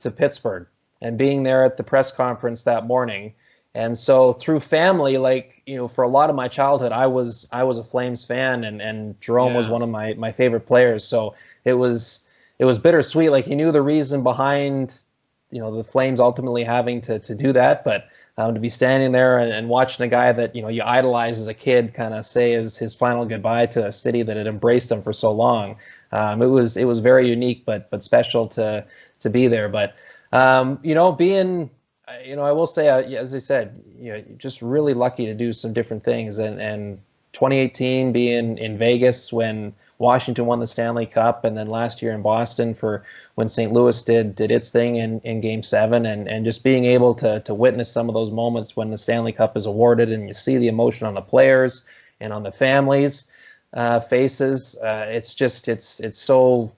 Speaker 2: Pittsburgh, and being there at the press conference that morning. And so through family, for a lot of my childhood, I was a Flames fan, and Jarome was one of my favorite players. So it was bittersweet. Like he knew the reason behind, the Flames ultimately having to do that, but to be standing there and watching a guy that you idolize as a kid kind of say his final goodbye to a city that had embraced him for so long, it was very unique, but special to be there. But being I will say, as I said, just really lucky to do some different things, and 2018 being in Vegas when Washington won the Stanley Cup, and then last year in Boston for when St. Louis did its thing in Game 7, and just being able to witness some of those moments when the Stanley Cup is awarded, and you see the emotion on the players and on the families' faces. It's so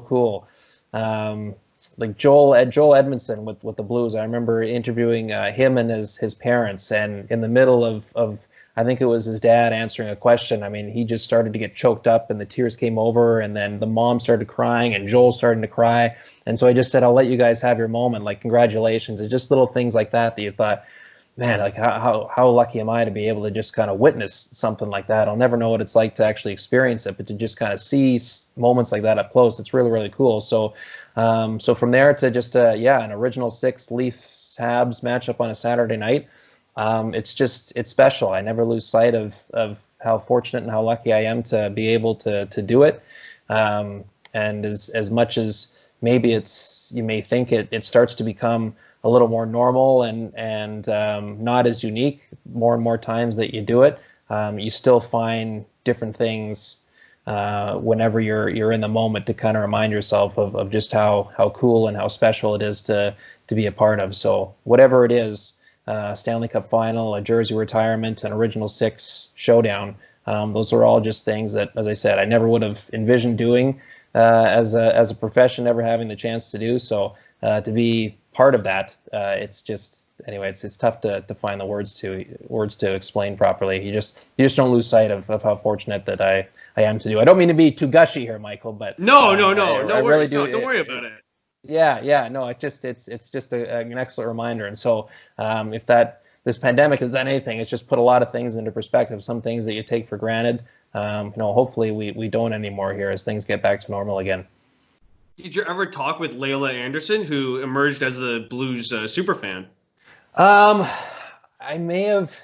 Speaker 2: cool. Like Joel Edmondson with the Blues, I remember interviewing him and his parents, and in the middle of I think it was his dad answering a question. I mean, he just started to get choked up, and the tears came over, and then the mom started crying, and Joel started to cry. And so I just said, I'll let you guys have your moment. Like, congratulations. It's just little things like that you thought, man, like how lucky am I to be able to just kind of witness something like that? I'll never know what it's like to actually experience it, but to just kind of see moments like that up close, it's really, really cool. So from there to just, an original 6 Leafs Habs matchup on a Saturday night. it's special. I never lose sight of how fortunate and how lucky I am to be able to do it. And as much as maybe you may think it starts to become a little more normal and not as unique more and more times that you do it, you still find different things whenever you're in the moment to kind of remind yourself of just how cool and how special it is to be a part of. So whatever it is, Stanley Cup final, a jersey retirement, an Original Six showdown, those are all just things that, as I said, I never would have envisioned doing as a profession, never having the chance to do. So to be part of that, it's just, anyway, it's tough to find the words to explain properly. You just don't lose sight of how fortunate that I am to do. I don't mean to be too gushy here, Michael, but
Speaker 1: no
Speaker 2: I
Speaker 1: worries.
Speaker 2: Really do.
Speaker 1: Don't worry about it.
Speaker 2: Yeah, no, it's just an excellent reminder. And so if this pandemic has done anything, it's just put a lot of things into perspective. Some things that you take for granted, hopefully we don't anymore here as things get back to normal again.
Speaker 1: Did you ever talk with Layla Anderson, who emerged as the Blues superfan?
Speaker 2: I may have.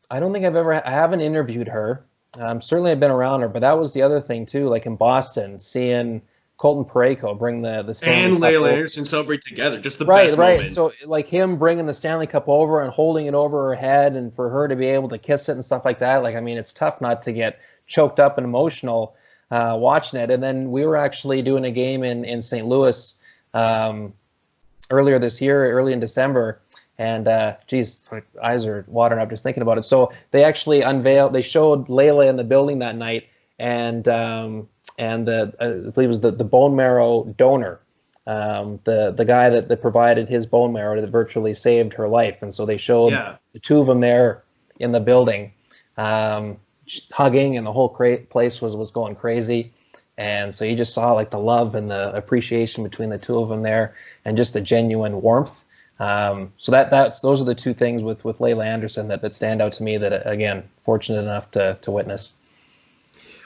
Speaker 2: I don't think I haven't interviewed her. Certainly I've been around her, but that was the other thing too. Like in Boston, seeing Colton Parayko bring the Stanley
Speaker 1: and
Speaker 2: Cup
Speaker 1: Layla
Speaker 2: over.
Speaker 1: Anderson celebrate together, just the best moment.
Speaker 2: So like him bringing the Stanley Cup over and holding it over her head, and for her to be able to kiss it and stuff like that. Like, I mean, it's tough not to get choked up and emotional watching it. And then we were actually doing a game in St. Louis earlier this year, early in December. And geez, my eyes are watering up just thinking about it. So they actually showed Layla in the building that night, and I believe it was the bone marrow donor, the guy that provided his bone marrow that virtually saved her life. And so they showed the two of them there in the building, hugging, and the whole place was going crazy. And so you just saw like the love and the appreciation between the two of them there, and just the genuine warmth. So those are the two things with Layla Anderson that stand out to me, that again, fortunate enough to witness.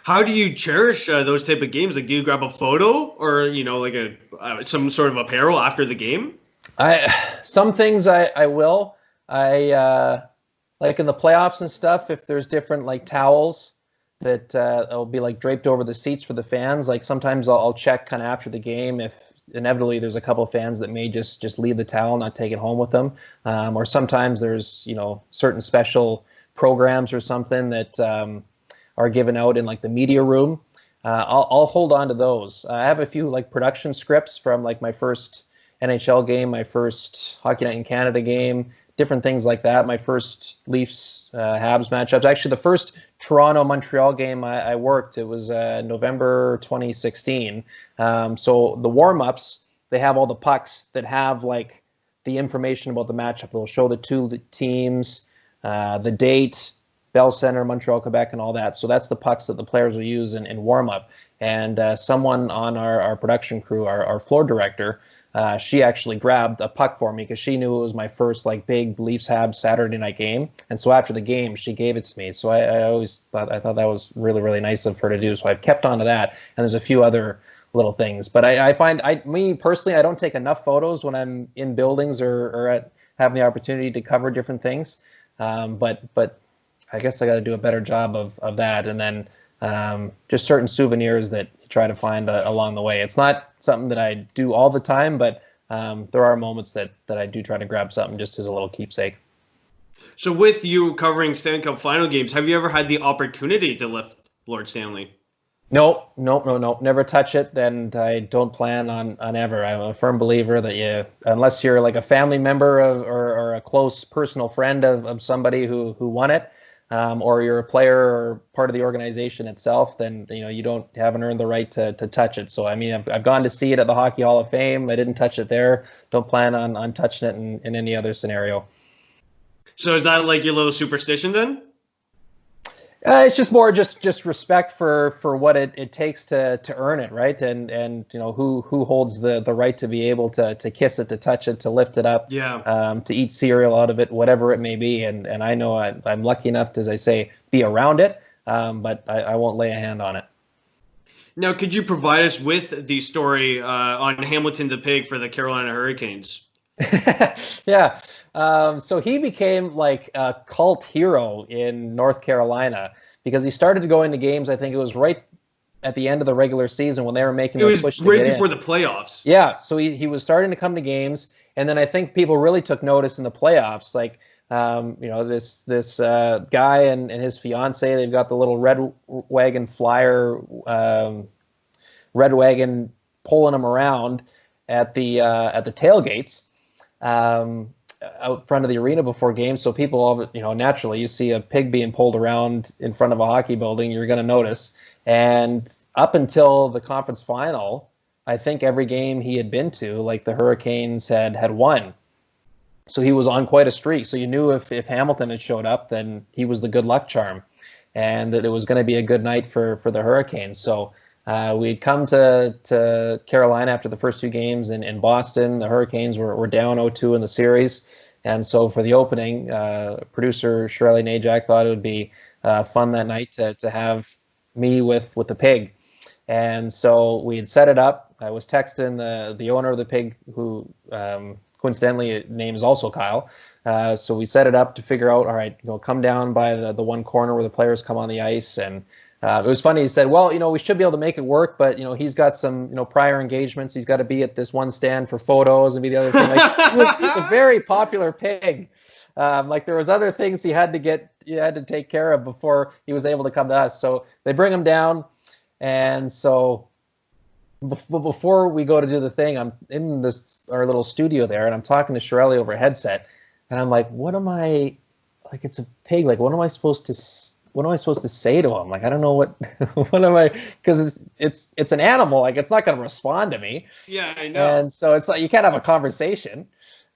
Speaker 1: How do you cherish those type of games? Like, do you grab a photo or like some sort of apparel after the game?
Speaker 2: Some things I will. Like in the playoffs and stuff, if there's different like towels that will be like draped over the seats for the fans. Like sometimes I'll check kind of after the game if inevitably there's a couple of fans that may just leave the towel, not take it home with them. Or sometimes there's, certain special programs or something that are given out in like the media room. I'll hold on to those. I have a few like production scripts from like my first NHL game, my first Hockey Night in Canada game, different things like that. My first Leafs Habs matchups. Actually, the first Toronto-Montreal game I worked, it was November 2016. So the warm-ups, they have all the pucks that have like the information about the matchup. They'll show the two teams, the date, Bell Center, Montreal, Quebec, and all that. So that's the pucks that the players will use in warm-up. And someone on our production crew, our floor director, she actually grabbed a puck for me because she knew it was my first like big Leafs Habs Saturday night game. And so after the game, she gave it to me. So I always thought that was really, really nice of her to do. So I've kept on to that. And there's a few other little things. But I find, me personally, I don't take enough photos when I'm in buildings or having the opportunity to cover different things. But I guess I got to do a better job of that. And then just certain souvenirs that you try to find along the way. It's not something that I do all the time, but there are moments that I do try to grab something just as a little keepsake.
Speaker 1: So with you covering Stanley Cup final games, have you ever had the opportunity to lift Lord Stanley?
Speaker 2: No, never touch it, and I don't plan on ever. I'm a firm believer that unless you're like a family member or a close personal friend of somebody who won it, or you're a player or part of the organization itself, then you haven't earned the right to touch it. So I mean, I've gone to see it at the Hockey Hall of Fame. I didn't touch it there. Don't plan on touching it in any other scenario. So
Speaker 1: is that like your little superstition then?
Speaker 2: It's just more just respect for what it takes to earn it, right? And who holds the right to be able to kiss it, to touch it, to lift it up, to eat cereal out of it, whatever it may be. And I know I'm lucky enough to, as I say, be around it, but I won't lay a hand on it.
Speaker 1: Now, could you provide us with the story on Hamilton the Pig for the Carolina Hurricanes?
Speaker 2: Yeah. So he became like a cult hero in North Carolina because he started going to games. I think it was right at the end of the regular season when they were making
Speaker 1: It
Speaker 2: their
Speaker 1: was
Speaker 2: push to
Speaker 1: right
Speaker 2: get in.
Speaker 1: before the playoffs.
Speaker 2: Yeah, so he was starting to come to games, and then I think people really took notice in the playoffs. Like, this guy and his fiance, they've got the little red wagon flyer, red wagon pulling them around at the tailgates. Out front of the arena before games, so people all, naturally, you see a pig being pulled around in front of a hockey building, you're going to notice. And up until the conference final, I think every game he had been to, like the Hurricanes had won. So he was on quite a streak. So you knew if Hamilton had showed up, then he was the good luck charm, and that it was going to be a good night for the Hurricanes. So we'd come to Carolina after the first two games in Boston. The Hurricanes were down 0-2 in the series. And so for the opening, producer Shirley Najak thought it would be fun that night to have me with the pig. And so we had set it up. I was texting the owner of the pig, who coincidentally name is also Kyle. So we set it up to figure out, all right, come down by the one corner where the players come on the ice. And it was funny. He said, well, we should be able to make it work, but, he's got some, prior engagements. He's got to be at this one stand for photos and be the other thing. Like, he's a very popular pig. Like there was other things he had to take care of before he was able to come to us. So they bring him down. And so before we go to do the thing, I'm in our little studio there, and I'm talking to Shirley over a headset, and I'm like, what am I, like, it's a pig. Like, what am I supposed to say to him? Like, I don't know what am I, because it's an animal. Like, it's not going to respond to me.
Speaker 1: Yeah, I know.
Speaker 2: And so it's like, you can't have a conversation.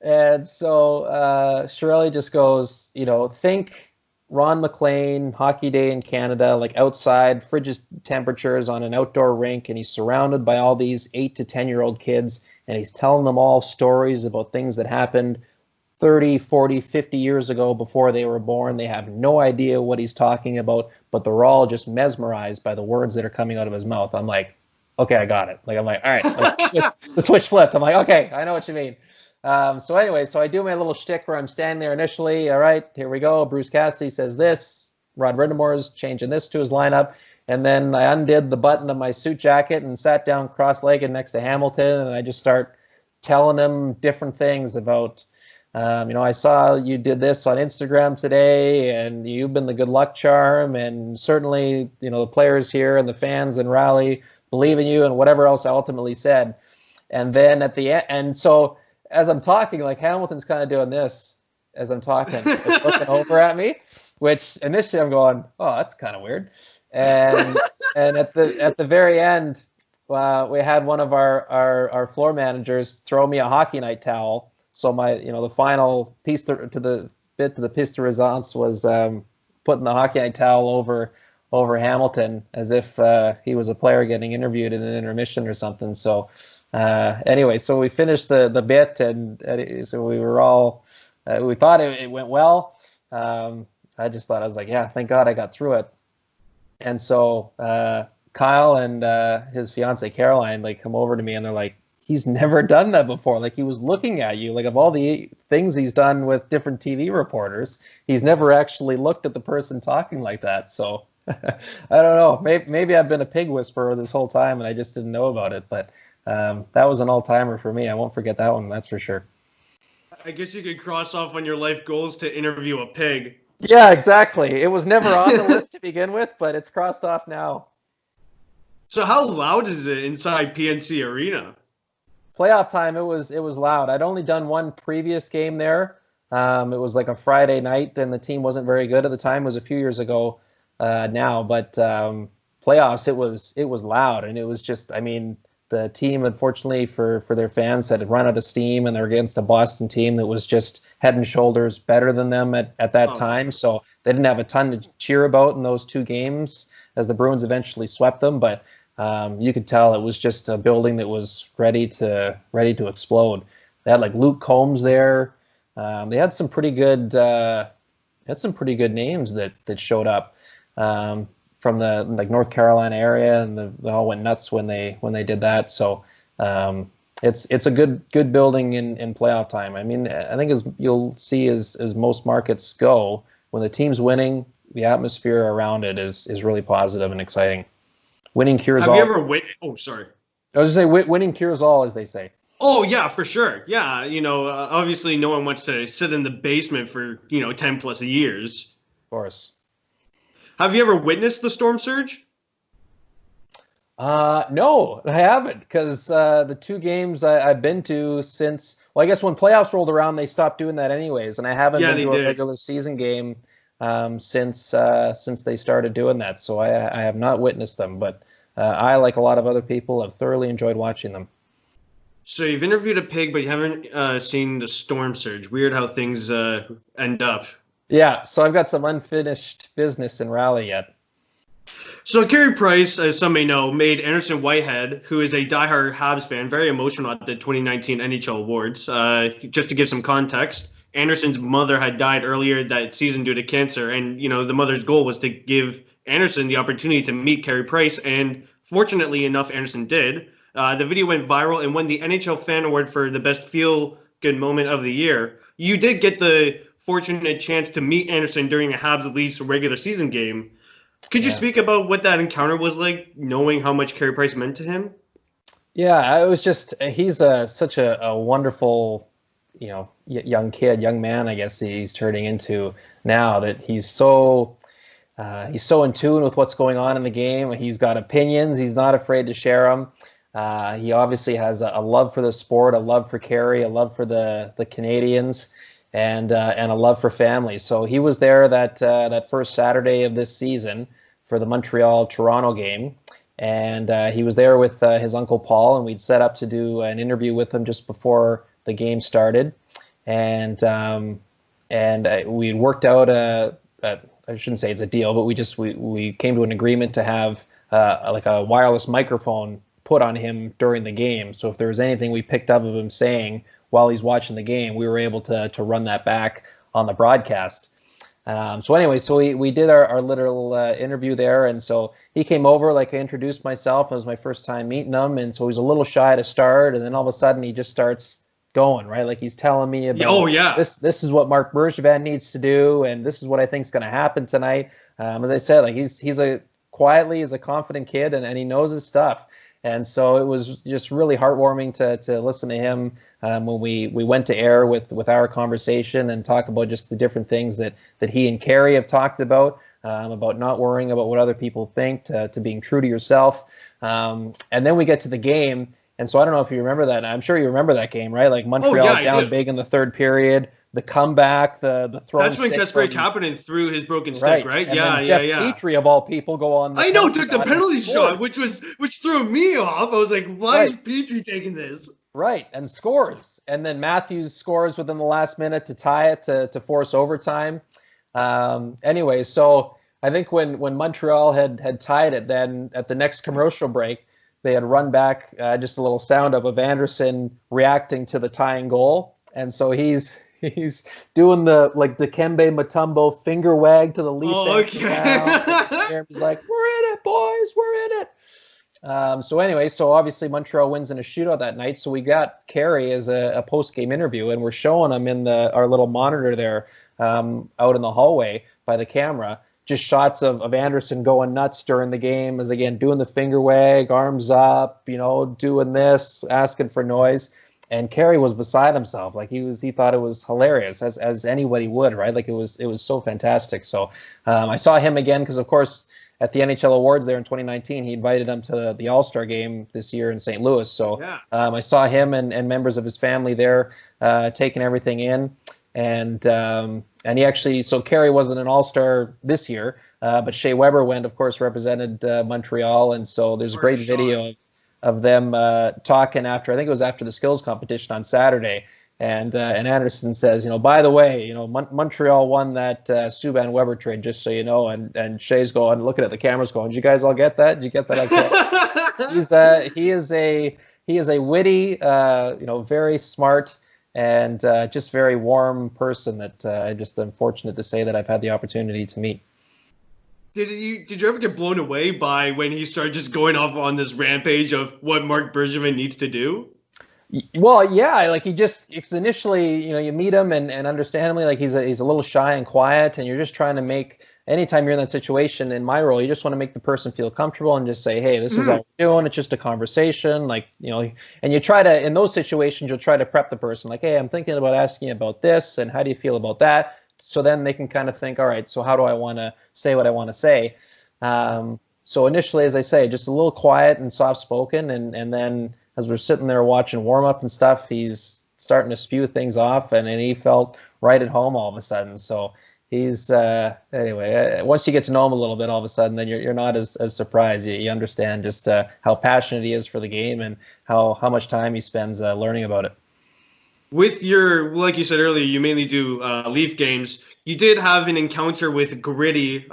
Speaker 2: And so Shirley just goes, think Ron McLean, Hockey Day in Canada, like outside, frigid temperatures on an outdoor rink, and he's surrounded by all these 8 to 10-year-old kids, and he's telling them all stories about things that happened 30, 40, 50 years ago before they were born. They have no idea what he's talking about, but they're all just mesmerized by the words that are coming out of his mouth. I'm like, okay, I got it. Like, I'm like, all right, the switch flipped. I'm like, okay, I know what you mean. So anyway, so I do my little shtick where I'm standing there initially. All right, here we go. Bruce Cassidy says this. Rod Rindemore's changing this to his lineup. And then I undid the button of my suit jacket and sat down cross-legged next to Hamilton. And I just start telling him different things about, I saw you did this on Instagram today, and you've been the good luck charm. And certainly, the players here and the fans in Raleigh believe in you, and whatever else I ultimately said. And then at the end, and so as I'm talking, like Hamilton's kind of doing this as I'm talking, like looking over at me, which initially I'm going, oh, that's kind of weird. And at the very end, we had one of our floor managers throw me a hockey night towel. So my, the final piece to the piece de resistance was putting the hockey night towel over Hamilton as if he was a player getting interviewed in an intermission or something. So. Anyway, so we finished the bit, and so we were all, we thought it went well. I was like, yeah, thank God I got through it. And so Kyle and his fiance Caroline like come over to me, and they're like, he's never done that before. Like, he was looking at you, like, of all the things he's done with different TV reporters, he's never actually looked at the person talking like that. So I don't know, maybe I've been a pig whisperer this whole time and I just didn't know about it, but that was an all-timer for me. I won't forget that one, that's for sure.
Speaker 1: I guess you could cross off on your life goals to interview a pig.
Speaker 2: Yeah, exactly. It was never on the list to begin with, but it's crossed off now.
Speaker 1: So how loud is it inside PNC Arena?
Speaker 2: Playoff time, it was loud. I'd only done one previous game there. It was like a Friday night, and the team wasn't very good at the time. It was a few years ago now, but playoffs, it was loud, and it was just, I mean, the team, unfortunately for their fans, had run out of steam, and they're against a Boston team that was just head and shoulders better than them at that time. So they didn't have a ton to cheer about in those two games as the Bruins eventually swept them. But you could tell it was just a building that was ready to explode. They had like Luke Combs there. They had some pretty good names that showed up from the like North Carolina area, and they all went nuts when they did that. So it's a good building in playoff time. I mean, I think as you'll see as most markets go, when the team's winning, the atmosphere around it is really positive and exciting. Winning cures all.
Speaker 1: Have you ever Oh, sorry.
Speaker 2: I was just say winning cures all, as they say.
Speaker 1: Oh yeah, for sure. Yeah, obviously no one wants to sit in the basement for 10 plus years.
Speaker 2: Of course.
Speaker 1: Have you ever witnessed the storm surge?
Speaker 2: No, I haven't, because the 2 games I've been to since, well, I guess when playoffs rolled around, they stopped doing that anyways, and I haven't been to a regular season game since they started doing that. So I have not witnessed them, but I, like a lot of other people, have thoroughly enjoyed watching them.
Speaker 1: So you've interviewed a pig, but you haven't seen the storm surge. Weird how things end up.
Speaker 2: Yeah, so I've got some unfinished business in Raleigh yet.
Speaker 1: So Carey Price, as some may know, made Anderson Whitehead, who is a diehard Habs fan, very emotional at the 2019 NHL Awards. Just to give some context, Anderson's mother had died earlier that season due to cancer, and the mother's goal was to give Anderson the opportunity to meet Carey Price, and fortunately enough, Anderson did. The video went viral and won the NHL Fan Award for the best feel-good moment of the year. You did get the fortunate chance to meet Anderson during a Habs Leafs regular season game. Could you speak about what that encounter was like, knowing how much Carey Price meant to him?
Speaker 2: Yeah, it was just, he's such a wonderful, young man, I guess he's turning into now, that he's so in tune with what's going on in the game. He's got opinions. He's not afraid to share them. He obviously has a love for the sport, a love for Carey, a love for the Canadians, and a love for family. So he was there that first Saturday of this season for the Montreal-Toronto game, and he was there with his uncle Paul, and we'd set up to do an interview with him just before the game started, and we worked out I shouldn't say it's a deal, but we came to an agreement to have like a wireless microphone put on him during the game. So if there was anything we picked up of him saying while he's watching the game, we were able to run that back on the broadcast. So anyway, so we did our little interview there, and so he came over, like I introduced myself. It was my first time meeting him, and so he was a little shy to start, and then all of a sudden he just starts going, right? Like he's telling me about, this is what Marc Bergevin needs to do, and this is what I think is going to happen tonight. As I said, like he's a confident kid, and he knows his stuff. And so it was just really heartwarming to listen to him when we went to air with our conversation and talk about just the different things that he and Carey have talked about not worrying about what other people think, to being true to yourself. And then we get to the game. And so I don't know if you remember that. I'm sure you remember that game, right? Like Montreal down big in the third period. The comeback, the throw.
Speaker 1: That's when Kasperi Kapanen threw his broken stick, right?
Speaker 2: And then Jeff Petrie, of all people, go on.
Speaker 1: I know, took the penalty shot, which threw me off. I was like, why is Petrie taking this?
Speaker 2: Right, and scores. And then Matthews scores within the last minute to tie it, to force overtime. Anyway, so I think when Montreal had tied it, then at the next commercial break, they had run back just a little sound of Anderson reacting to the tying goal. And so he's doing the Dikembe Mutombo finger wag to the Leaf.
Speaker 1: Oh, okay.
Speaker 2: He's like, we're in it, boys, we're in it. So anyway, so obviously Montreal wins in a shootout that night. So we got Carey as a post-game interview, and we're showing him in our little monitor there out in the hallway by the camera, just shots of Anderson going nuts during the game, as again doing the finger wag, arms up, doing this, asking for noise. And Carey was beside himself. Like he thought it was hilarious, as anybody would, right? Like it was so fantastic. So I saw him again because, of course, at the NHL Awards there in 2019, he invited him to the All-Star game this year in St. Louis. So I saw him and members of his family there taking everything in. And he actually, so Carey wasn't an All-Star this year, but Shea Weber went, of course, represented Montreal. And so there's a great video of them talking after, I think it was after the skills competition on Saturday. And Anderson says, by the way, Montreal won that Subban Weber trade, just so you know. And Shea's going, looking at the cameras, going, "Did you guys all get that? Did you get that?" Okay. He is a witty, very smart and just very warm person that I'm just unfortunate to say that I've had the opportunity to meet.
Speaker 1: Did you ever get blown away by when he started just going off on this rampage of what Marc Bergevin needs to do?
Speaker 2: Well, yeah, like it's initially, you meet him and understandably, like he's a little shy and quiet, and you're just trying to make, anytime you're in that situation, in my role, you just want to make the person feel comfortable and just say, hey, this is all we're doing. It's just a conversation, like, and you try to, in those situations, you'll try to prep the person, like, hey, I'm thinking about asking you about this, and how do you feel about that? So then they can kind of think, all right, so how do I want to say what I want to say? So initially, as I say, just a little quiet and soft-spoken, and then as we're sitting there watching warm-up and stuff, he's starting to spew things off, and he felt right at home all of a sudden. So he's anyway. Once you get to know him a little bit, all of a sudden, then you're not as surprised. You understand just how passionate he is for the game and how much time he spends learning about it.
Speaker 1: With your, like you said earlier, you mainly do Leaf games. You did have an encounter with Gritty,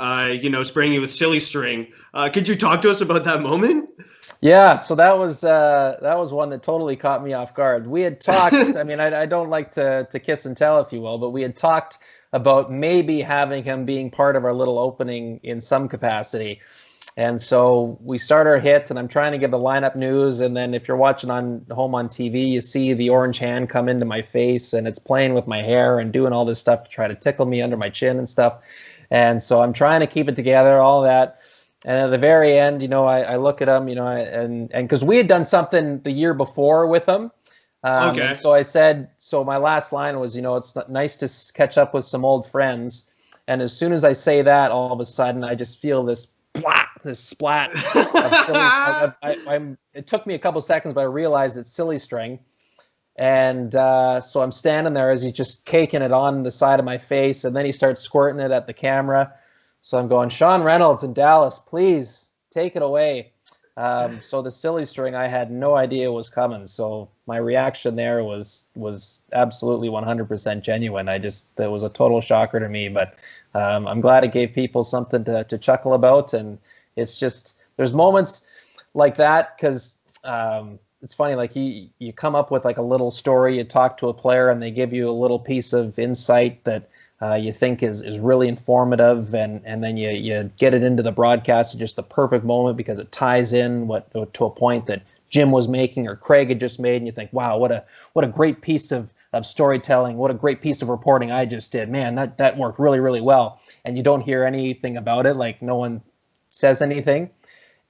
Speaker 1: spraying you with silly string. Could you talk to us about that moment?
Speaker 2: Yeah, so that was one that totally caught me off guard. We had talked. I mean, I don't like to kiss and tell, if you will, but we had talked about maybe having him being part of our little opening in some capacity. And so we start our hit, and I'm trying to give the lineup news. And then if you're watching home on TV, you see the orange hand come into my face, and it's playing with my hair and doing all this stuff to try to tickle me under my chin and stuff. And so I'm trying to keep it together, all that. And at the very end, I look at him, and because we had done something the year before with him.
Speaker 1: Okay.
Speaker 2: And so I said, so my last line was, it's nice to catch up with some old friends. And as soon as I say that, all of a sudden, I just feel this splat of silly. It took me a couple seconds, but I realized it's silly string. And so I'm standing there as he's just caking it on the side of my face, and then he starts squirting it at the camera. So I'm going, Sean Reynolds in Dallas, please take it away. So the silly string, I had no idea was coming. So my reaction there was absolutely 100% genuine. It was a total shocker to me, but I'm glad it gave people something to chuckle about. And it's just, there's moments like that because it's funny, like you come up with like a little story, you talk to a player and they give you a little piece of insight that you think is really informative, and then you get it into the broadcast at just the perfect moment because it ties in to a point that Jim was making or Craig had just made, and you think, wow, what a great piece of storytelling, what a great piece of reporting I just did. Man, that worked really, really well. And you don't hear anything about it, like no one says anything.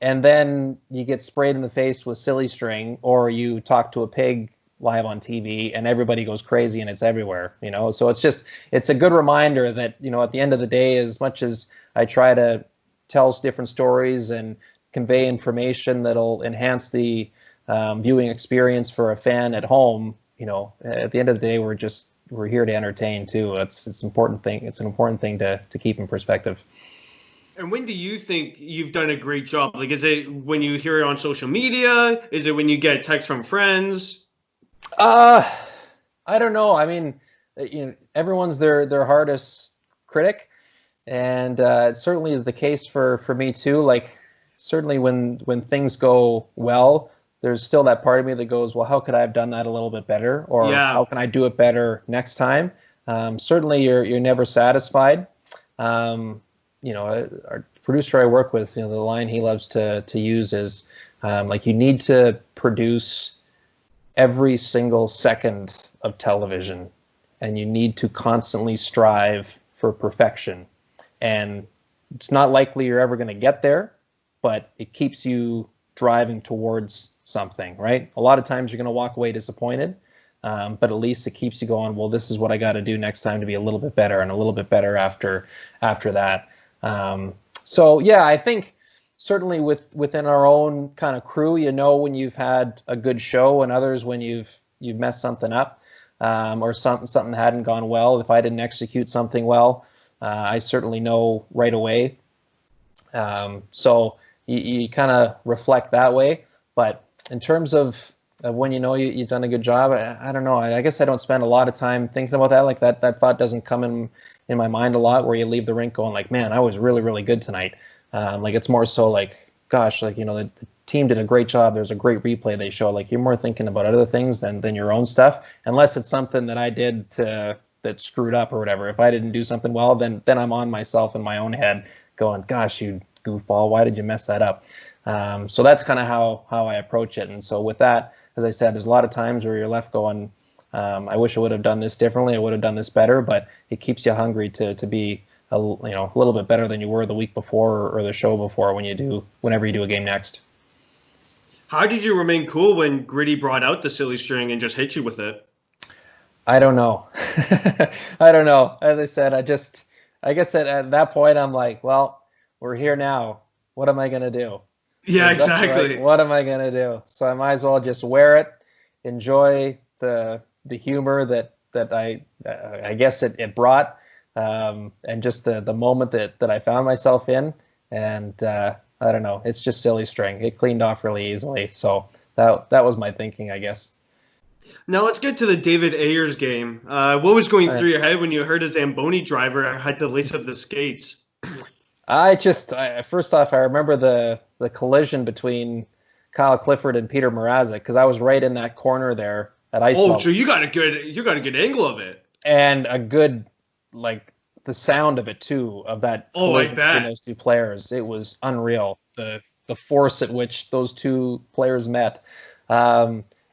Speaker 2: And then you get sprayed in the face with silly string, or you talk to a pig live on TV and everybody goes crazy and it's everywhere, so it's a good reminder that, at the end of the day, as much as I try to tell different stories and convey information that'll enhance the viewing experience for a fan at home, at the end of the day, we're here to entertain too. It's an important thing. It's an important thing to keep in perspective.
Speaker 1: And when do you think you've done a great job? Like, is it when you hear it on social media? Is it when you get texts from friends?
Speaker 2: I don't know. I mean, everyone's their hardest critic, and it certainly is the case for me too. Like, certainly when things go well, there's still that part of me that goes, well, how could I have done that a little bit better, or how can I do it better next time? Certainly, you're never satisfied. Our producer I work with, the line he loves to use is like, you need to produce every single second of television, and you need to constantly strive for perfection. And it's not likely you're ever going to get there, but it keeps you driving towards something, right? A lot of times you're going to walk away disappointed, but at least it keeps you going, well, this is what I got to do next time to be a little bit better, and a little bit better after that. So yeah, I think certainly within our own kind of crew, when you've had a good show, and others when you've messed something up, or something hadn't gone well. If I didn't execute something well, I certainly know right away. So you kind of reflect that way. But in terms of when you've done a good job, I don't know. I guess I don't spend a lot of time thinking about that. Like that thought doesn't come in my mind a lot, where you leave the rink going like, man, I was really, really good tonight. Like, it's more so like, gosh, like, the team did a great job. There's a great replay they show. Like, you're more thinking about other things than your own stuff, unless it's something that I did that screwed up or whatever. If I didn't do something well, then I'm on myself in my own head going, gosh, you goofball, why did you mess that up? So that's kind of how I approach it. And so with that, as I said, there's a lot of times where you're left going, I wish I would have done this differently. I would have done this better, but it keeps you hungry to be a little bit better than you were the week before or the show before whenever you do a game next.
Speaker 1: How did you remain cool when Gritty brought out the silly string and just hit you with it?
Speaker 2: I don't know. I don't know. As I said, I guess at that point I'm like, well, we're here now. What am I going to do?
Speaker 1: Yeah, exactly.
Speaker 2: Right. What am I going to do? So I might as well just wear it, enjoy the humor that I guess it brought, and just the moment that I found myself in. And I don't know. It's just silly string. It cleaned off really easily. So that was my thinking, I guess.
Speaker 1: Now let's get to the David Ayres game. What was going through your head when you heard a Zamboni driver had to lace up the skates?
Speaker 2: First off, I remember the collision between Kyle Clifford and Peter Mrazek, because I was right in that corner there at ice level.
Speaker 1: So you got a good angle of it,
Speaker 2: and a good the sound of it too, of that collision between those two players. It was unreal. The force at which those two players met.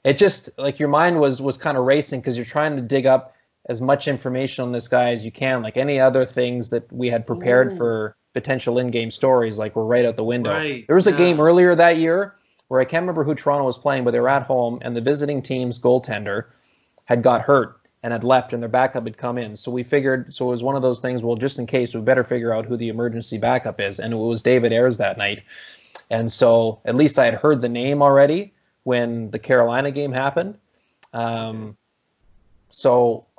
Speaker 2: It just your mind was kind of racing because you're trying to dig up as much information on this guy as you can. Like any other things that we had prepared for potential in-game stories, were right out the window.
Speaker 1: Right.
Speaker 2: There was a game earlier that year where I can't remember who Toronto was playing, but they were at home and the visiting team's goaltender had got hurt and had left and their backup had come in. So it was one of those things, well, just in case, we better figure out who the emergency backup is. And it was David Ayres that night. And so at least I had heard the name already when the Carolina game happened. So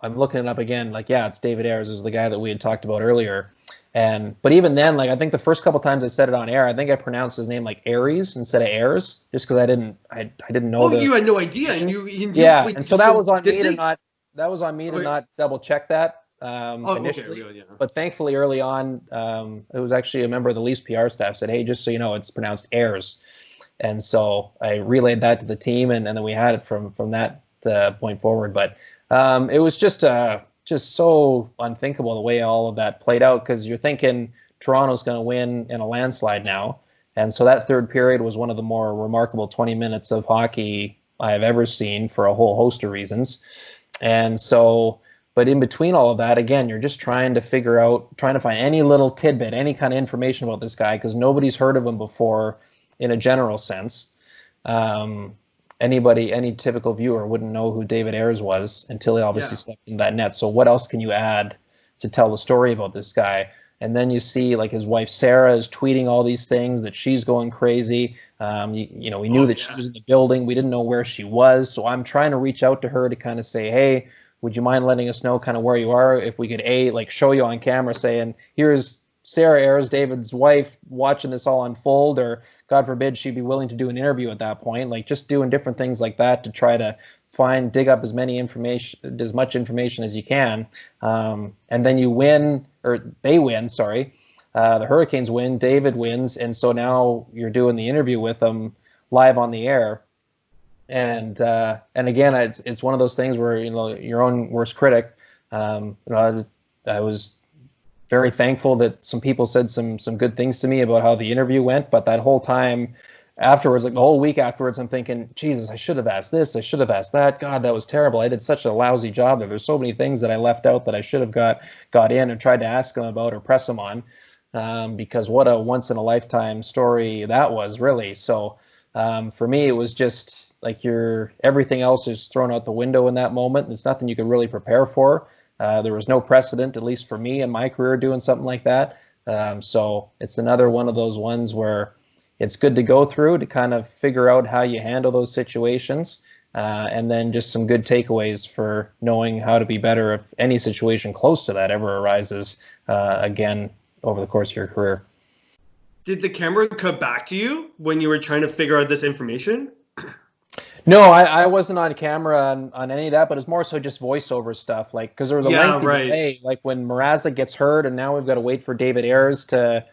Speaker 2: I'm looking it up again, it's David Ayres is the guy that we had talked about earlier. But even then, I think the first couple times I said it on air, I think I pronounced his name Ayres instead of Ayres, just because I didn't know.
Speaker 1: You had no idea, and you
Speaker 2: and so that was on me to not double check that initially.
Speaker 1: Okay, yeah.
Speaker 2: But thankfully, early on, it was actually a member of the Leafs PR staff said, "Hey, just so you know, it's pronounced Ayres," and so I relayed that to the team, and then we had it from that point forward. But it was just so unthinkable the way all of that played out, because you're thinking Toronto's going to win in a landslide now. And so that third period was one of the more remarkable 20 minutes of hockey I have ever seen for a whole host of reasons. And so, but in between all of that, again, you're just trying to find any little tidbit, any kind of information about this guy, because nobody's heard of him before in a general sense. Any typical viewer wouldn't know who David Ayres was until he obviously stepped in that net. So what else can you add to tell the story about this guy? And then you see his wife Sarah is tweeting all these things that she's going crazy. We knew that she was in the building. We didn't know where she was. So I'm trying to reach out to her to kind of say, hey, would you mind letting us know kind of where you are? If we could show you on camera saying, here's Sarah Ayres, David's wife, watching this all unfold, or God forbid she'd be willing to do an interview at that point, just doing different things like that to try to dig up as much information as you can. And then you win, or they win, sorry. The Hurricanes win, David wins, and so now you're doing the interview with them live on the air. And again, it's one of those things where, your own worst critic. I was very thankful that some people said some good things to me about how the interview went, but that whole time afterwards, the whole week afterwards, I'm thinking, Jesus, I should have asked this, I should have asked that. God, that was terrible. I did such a lousy job there. There's so many things that I left out that I should have got in and tried to ask them about or press them on, because what a once in a lifetime story that was, really. So for me, it was just everything else is thrown out the window in that moment. It's nothing you could really prepare for. There was no precedent, at least for me in my career, doing something like that. So it's another one of those ones where it's good to go through to kind of figure out how you handle those situations, and then just some good takeaways for knowing how to be better if any situation close to that ever arises again over the course of your career.
Speaker 1: Did the camera cut back to you when you were trying to figure out this information?
Speaker 2: No, I wasn't on camera on any of that, but it's more so just voiceover stuff, because there was a lengthy delay, when Mrazek gets hurt, and now we've got to wait for David Ayres to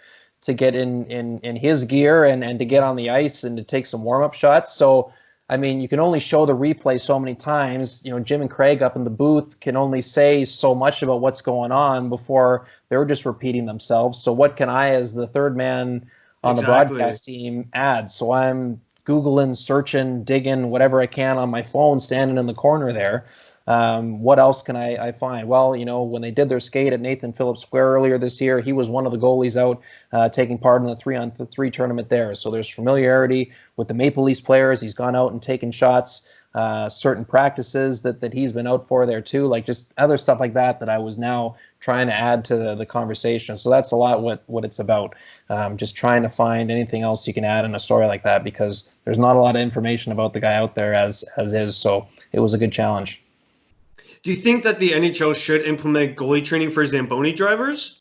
Speaker 2: get in his gear and to get on the ice and to take some warm-up shots. So, I mean, you can only show the replay so many times. Jim and Craig up in the booth can only say so much about what's going on before they're just repeating themselves. So what can I, as the third man on the broadcast team, add? So I'm Googling, searching, digging, whatever I can on my phone, standing in the corner there. What else can I find? Well, when they did their skate at Nathan Phillips Square earlier this year, he was one of the goalies out taking part in the 3-on-3 tournament there. So there's familiarity with the Maple Leafs players. He's gone out and taken shots, certain practices that he's been out for there too, like just other stuff like that I was now trying to add to the conversation. So that's a lot what it's about. Just trying to find anything else you can add in a story like that, because there's not a lot of information about the guy out there as is. So it was a good challenge.
Speaker 1: Do you think that the NHL should implement goalie training for Zamboni drivers?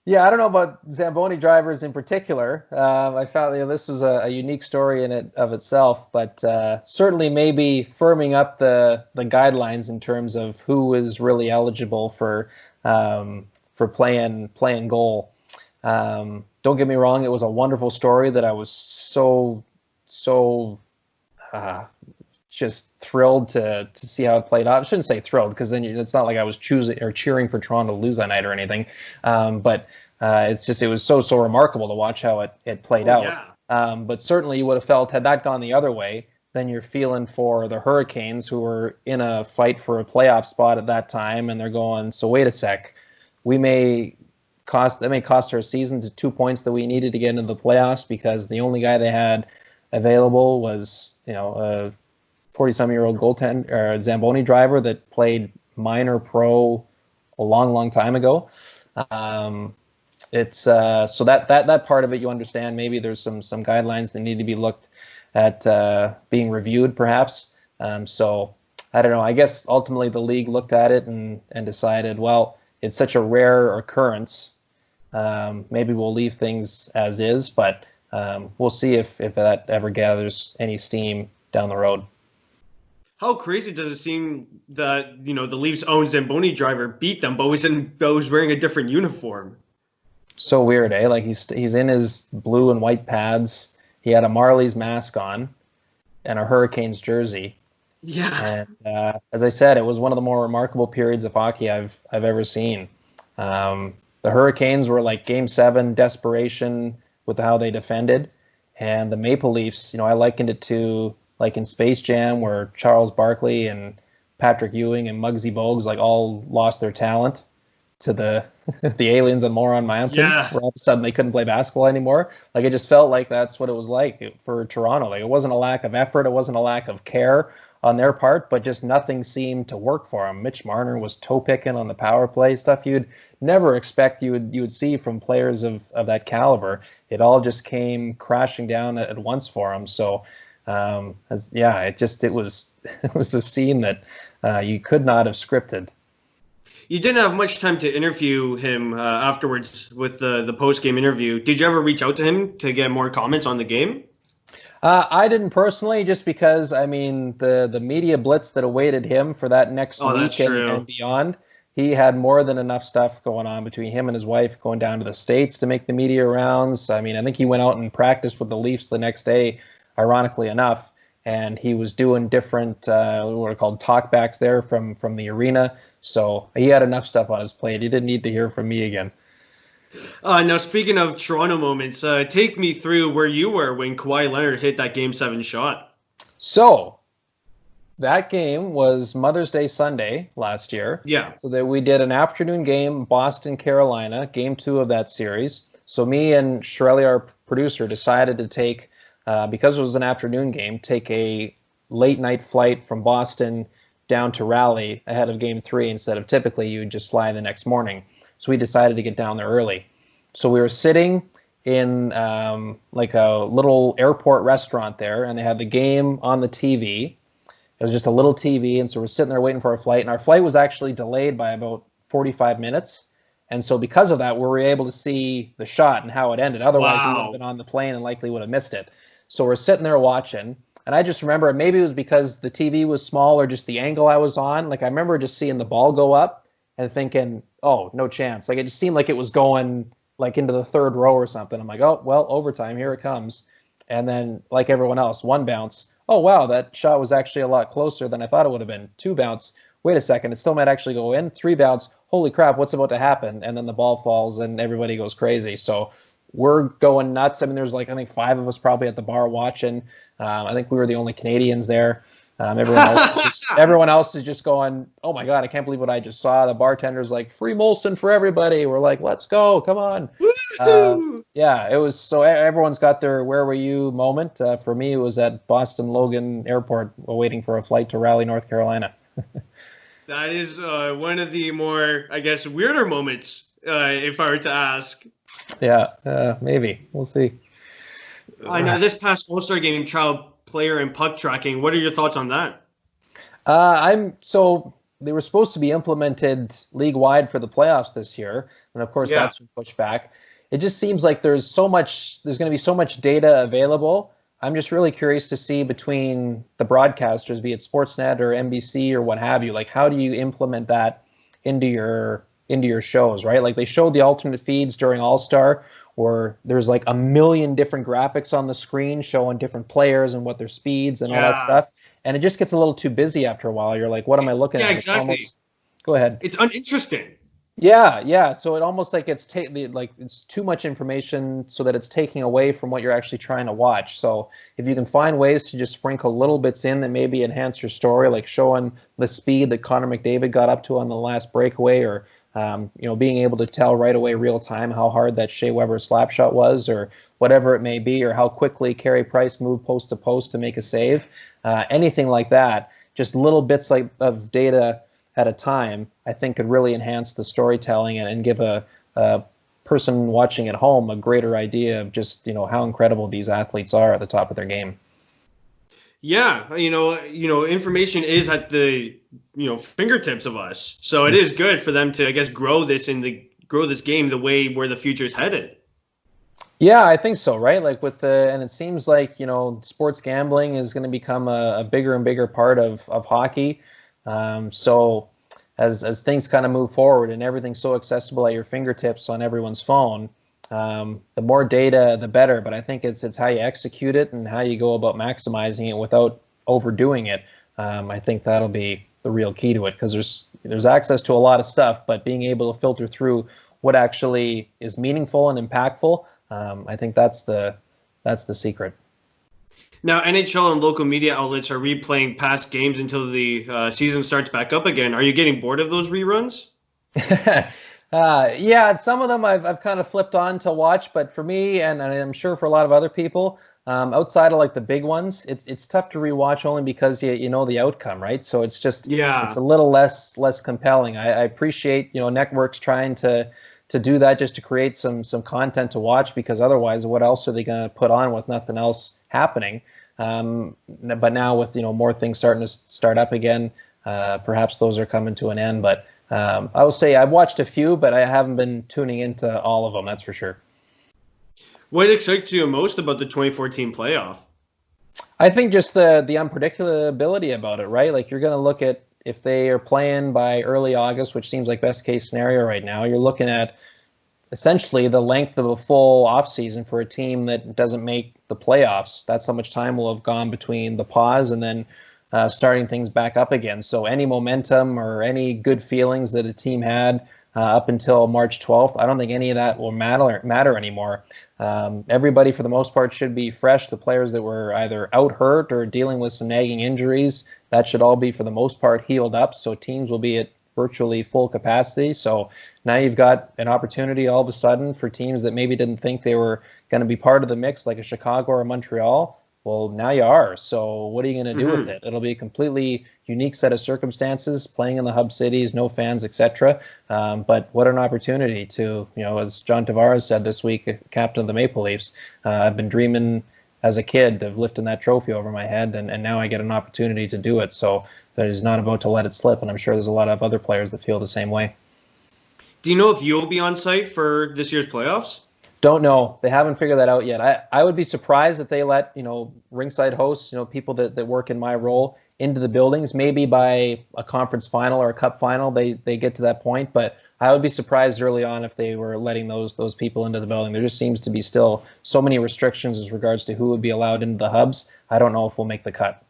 Speaker 2: Yeah, I don't know about Zamboni drivers in particular. I found this was a unique story in it of itself, but certainly maybe firming up the guidelines in terms of who is really eligible for playing goal. Don't get me wrong, it was a wonderful story that I was so just thrilled to see how it played out. I shouldn't say thrilled, because then it's not like I was choosing or cheering for Toronto to lose that night or anything. But it was so remarkable to watch how it played out. Yeah. But certainly you would have felt, had that gone the other way, then you're feeling for the Hurricanes, who were in a fight for a playoff spot at that time, and they're going, so wait a sec, that may cost our season to 2 points that we needed to get into the playoffs, because the only guy they had available was a 40-some-year-old goaltender or Zamboni driver that played minor pro a long time ago. It's so that part of it you understand. Maybe there's some guidelines that need to be looked at, being reviewed perhaps. So I don't know. I guess ultimately the league looked at it and decided, well, it's such a rare occurrence. Maybe we'll leave things as is, but we'll see if that ever gathers any steam down the road.
Speaker 1: How crazy does it seem that the Leafs' own Zamboni driver beat them, but was wearing a different uniform?
Speaker 2: So weird, eh? Like he's in his blue and white pads. He had a Marlies mask on and a Hurricanes jersey.
Speaker 1: Yeah.
Speaker 2: And as I said, it was one of the more remarkable periods of hockey I've ever seen. The Hurricanes were like Game 7 desperation with how they defended, and the Maple Leafs, I likened it to like in Space Jam, where Charles Barkley and Patrick Ewing and Muggsy Bogues like all lost their talent to the aliens on Moron Mountain, where all of a sudden they couldn't play basketball anymore. Like it just felt like that's what it was like for Toronto. Like it wasn't a lack of effort, it wasn't a lack of care on their part, but just nothing seemed to work for them. Mitch Marner was toe picking on the power play, stuff you'd never expect you would see from players of that caliber. It all just came crashing down at once for him. So it was a scene that you could not have scripted.
Speaker 1: You didn't have much time to interview him afterwards with the post-game interview. Did you ever reach out to him to get more comments on the game?
Speaker 2: I didn't personally, just because, the media blitz that awaited him for that next week and beyond, he had more than enough stuff going on between him and his wife going down to the States to make the media rounds. I think he went out and practiced with the Leafs the next day, ironically enough, and he was doing different what are called talkbacks there from the arena. So he had enough stuff on his plate. He didn't need to hear from me again.
Speaker 1: Now, speaking of Toronto moments, take me through where you were when Kawhi Leonard hit that Game 7 shot.
Speaker 2: So that game was Mother's Day Sunday last year.
Speaker 1: Yeah.
Speaker 2: So that we did an afternoon game, Boston, Carolina, Game 2 of that series. So me and Shirley, our producer, decided to take, because it was an afternoon game, take a late night flight from Boston down to Raleigh ahead of Game 3 instead of typically you would just fly the next morning. So we decided to get down there early. So we were sitting in like a little airport restaurant there, and they had the game on the TV. It was just a little TV, and so we're sitting there waiting for our flight, and our flight was actually delayed by about 45 minutes. And so because of that, we were able to see the shot and how it ended. Otherwise, we would have been on the plane and likely would have missed it. So we're sitting there watching, and I just remember, maybe it was because the TV was small or just the angle I was on. Like I remember just seeing the ball go up and thinking, oh, no chance. Like it just seemed like it was going like into the third row or something. I'm like, oh, well, overtime, here it comes. And then like everyone else, one bounce. Oh, wow, that shot was actually a lot closer than I thought it would have been. Two bounce. Wait a second, it still might actually go in. Three bounce. holy crap, what's about to happen? And then the ball falls and everybody goes crazy. So we're going nuts. I mean, there's like, I think 5 of us probably at the bar watching. I think we were the only Canadians there. Everyone else is just going, oh my God, I can't believe what I just saw. The bartender's like, free Molson for everybody. We're like, let's go, come on. Yeah, it was, so everyone's got their where were you moment. For me, it was at Boston Logan Airport waiting for a flight to Raleigh, North Carolina.
Speaker 1: That is one of the more, I guess, weirder moments, if I were to ask.
Speaker 2: Yeah, maybe. We'll see.
Speaker 1: I know this past All-Star game, child player and puck tracking. What are your thoughts on that?
Speaker 2: So they were supposed to be implemented league-wide for the playoffs this year, and of course that's been pushed back. It just seems like there's going to be so much data available. I'm just really curious to see between the broadcasters, be it Sportsnet or NBC or what have you, like how do you implement that into your shows, right? Like they showed the alternate feeds during All-Star where there's like a million different graphics on the screen showing different players and what their speeds and all that stuff. And it just gets a little too busy after a while. You're like, what am I looking at?
Speaker 1: Exactly.
Speaker 2: Go ahead.
Speaker 1: It's uninteresting.
Speaker 2: Yeah. So it almost like it's too much information so that it's taking away from what you're actually trying to watch. So if you can find ways to just sprinkle little bits in that maybe enhance your story, like showing the speed that Connor McDavid got up to on the last breakaway, or being able to tell right away real time how hard that Shea Weber slap shot was, or whatever it may be, or how quickly Carey Price moved post to post to make a save, anything like that, just little bits of data at a time, I think could really enhance the storytelling and give a person watching at home a greater idea of just, how incredible these athletes are at the top of their game.
Speaker 1: Yeah, information is at the fingertips of us, so it is good for them to, I guess, grow this game the way where the future is headed.
Speaker 2: Yeah, I think so, right? Like and it seems like sports gambling is going to become a bigger and bigger part of hockey. So as things kind of move forward and everything's so accessible at your fingertips on everyone's phone, the more data, the better. But I think it's how you execute it and how you go about maximizing it without overdoing it. I think that'll be the real key to it, because there's access to a lot of stuff, but being able to filter through what actually is meaningful and impactful, I think that's the secret.
Speaker 1: Now, NHL and local media outlets are replaying past games until the season starts back up again. Are you getting bored of those reruns?
Speaker 2: Yeah, some of them I've kind of flipped on to watch, but for me, and I'm sure for a lot of other people, outside of like the big ones, it's tough to rewatch only because you know the outcome, right? So it's just it's a little less compelling. I appreciate networks trying to do that just to create some content to watch, because otherwise, what else are they going to put on with nothing else happening? But now with more things starting to start up again, perhaps those are coming to an end. But I will say I've watched a few, but I haven't been tuning into all of them. That's for sure.
Speaker 1: What excites you most about the 2014 playoff?
Speaker 2: I think just the unpredictability about it, right? Like you're going to look at, if they are playing by early August, which seems like best case scenario right now, you're looking at essentially the length of a full offseason for a team that doesn't make the playoffs. That's how much time will have gone between the pause and then starting things back up again. So any momentum or any good feelings that a team had up until March 12th, I don't think any of that will matter anymore. Everybody, for the most part, should be fresh. The players that were either out hurt or dealing with some nagging injuries, that should all be, for the most part, healed up. So teams will be at virtually full capacity. So now you've got an opportunity all of a sudden for teams that maybe didn't think they were going to be part of the mix, like a Chicago or Montreal. Well, now you are. So what are you going to do with it? It'll be a completely unique set of circumstances, playing in the hub cities, no fans, etc. But what an opportunity to, as John Tavares said this week, captain of the Maple Leafs, I've been dreaming as a kid of lifting that trophy over my head, and now I get an opportunity to do it. So that he's not about to let it slip, and I'm sure there's a lot of other players that feel the same way.
Speaker 1: Do you know if you'll be on site for this year's playoffs?
Speaker 2: Don't know. They haven't figured that out yet. I would be surprised if they let, ringside hosts, people that work in my role into the buildings. Maybe by a conference final or a cup final, they get to that point. But I would be surprised early on if they were letting those people into the building. There just seems to be still so many restrictions as regards to who would be allowed into the hubs. I don't know if we'll make the cut.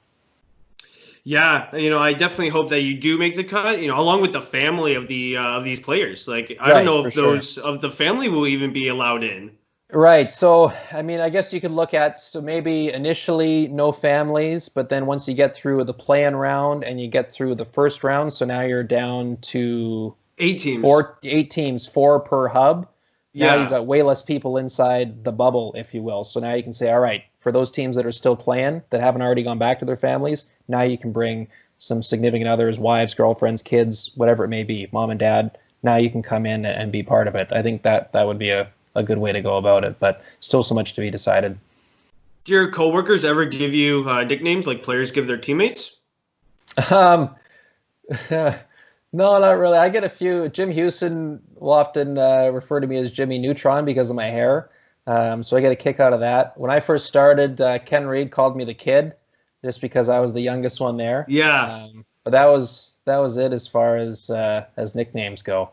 Speaker 1: Yeah, I definitely hope that you do make the cut, along with the family of these players. Like, I don't
Speaker 2: Right,
Speaker 1: know
Speaker 2: for
Speaker 1: if
Speaker 2: sure.
Speaker 1: those of the family will even be allowed in.
Speaker 2: Right. So, I mean, I guess you could look at, so maybe initially no families, but then once you get through the play-in round and you get through the first round, so now you're down to
Speaker 1: 8 teams.
Speaker 2: 8 teams, 4 per hub. Now you've
Speaker 1: Yeah.
Speaker 2: got way less people inside the bubble, if you will. So now you can say, all right, for those teams that are still playing, that haven't already gone back to their families, now you can bring some significant others, wives, girlfriends, kids, whatever it may be, mom and dad. Now you can come in and be part of it. I think that would be a good way to go about it, but still so much to be decided.
Speaker 1: Do your coworkers ever give you nicknames like players give their teammates?
Speaker 2: Um, No, not really. I get a few. Jim Houston will often refer to me as Jimmy Neutron because of my hair. So I get a kick out of that. When I first started, Ken Reed called me the kid just because I was the youngest one there.
Speaker 1: Yeah.
Speaker 2: But that was it as far as nicknames go.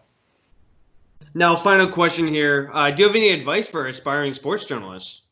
Speaker 1: Now, final question here. Do you have any advice for aspiring sports journalists?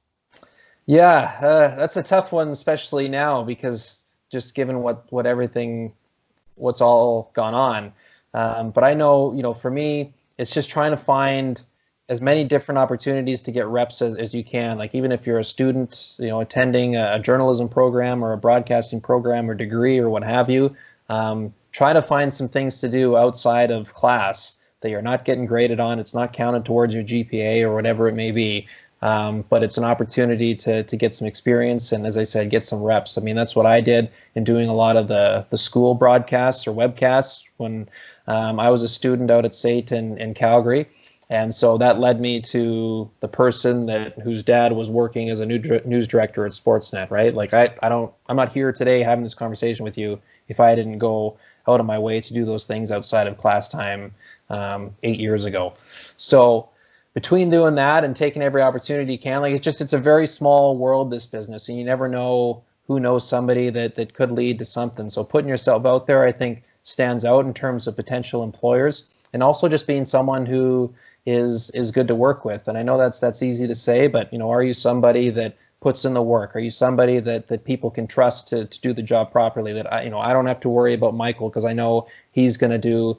Speaker 2: Yeah, that's a tough one, especially now because just given what's all gone on. But I know, for me, it's just trying to find as many different opportunities to get reps as you can. Like even if you're a student, attending a journalism program or a broadcasting program or degree or what have you, try to find some things to do outside of class that you're not getting graded on. It's not counted towards your GPA or whatever it may be. But it's an opportunity to get some experience and, as I said, get some reps. I mean, that's what I did in doing a lot of the school broadcasts or webcasts when I was a student out at SAIT in Calgary. And so that led me to the person whose dad was working as a news director at Sportsnet, right? Like I'm not here today having this conversation with you if I didn't go out of my way to do those things outside of class time 8 years ago. So between doing that and taking every opportunity you can, like it's a very small world, this business, and you never know who knows somebody that could lead to something. So putting yourself out there, I think, stands out in terms of potential employers, and also just being someone who is good to work with. And I know that's easy to say, but are you somebody that puts in the work? Are you somebody that people can trust to do the job properly? That I don't have to worry about Michael because I know he's going to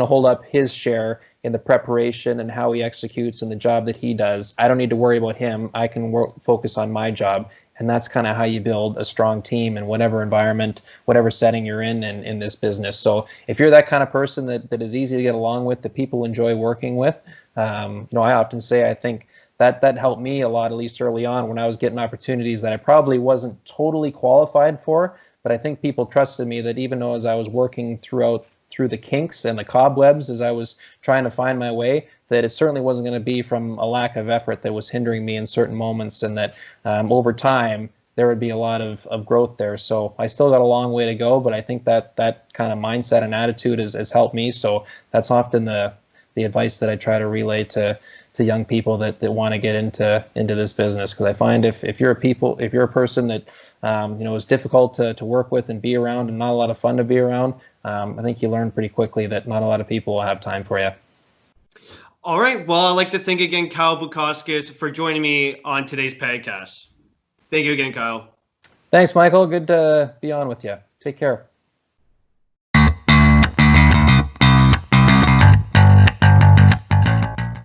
Speaker 2: hold up his share in the preparation and how he executes and the job that he does. I don't need to worry about him. I can focus on my job. And that's kind of how you build a strong team in whatever environment, whatever setting you're in this business. So if you're that kind of person that is easy to get along with, that people enjoy working with, I often say I think that helped me a lot, at least early on when I was getting opportunities that I probably wasn't totally qualified for. But I think people trusted me that even though as I was working through the kinks and the cobwebs as I was trying to find my way, that it certainly wasn't going to be from a lack of effort that was hindering me in certain moments, and that over time there would be a lot of growth there. So I still got a long way to go, but I think that kind of mindset and attitude has helped me. So that's often the advice that I try to relay to young people that want to get into this business, because I find if you're a person that is difficult to work with and be around and not a lot of fun to be around, I think you learn pretty quickly that not a lot of people will have time for you.
Speaker 1: All right. Well, I'd like to thank again Kyle Bukauskas for joining me on today's podcast. Thank you again, Kyle.
Speaker 2: Thanks, Michael. Good to be on with you. Take care.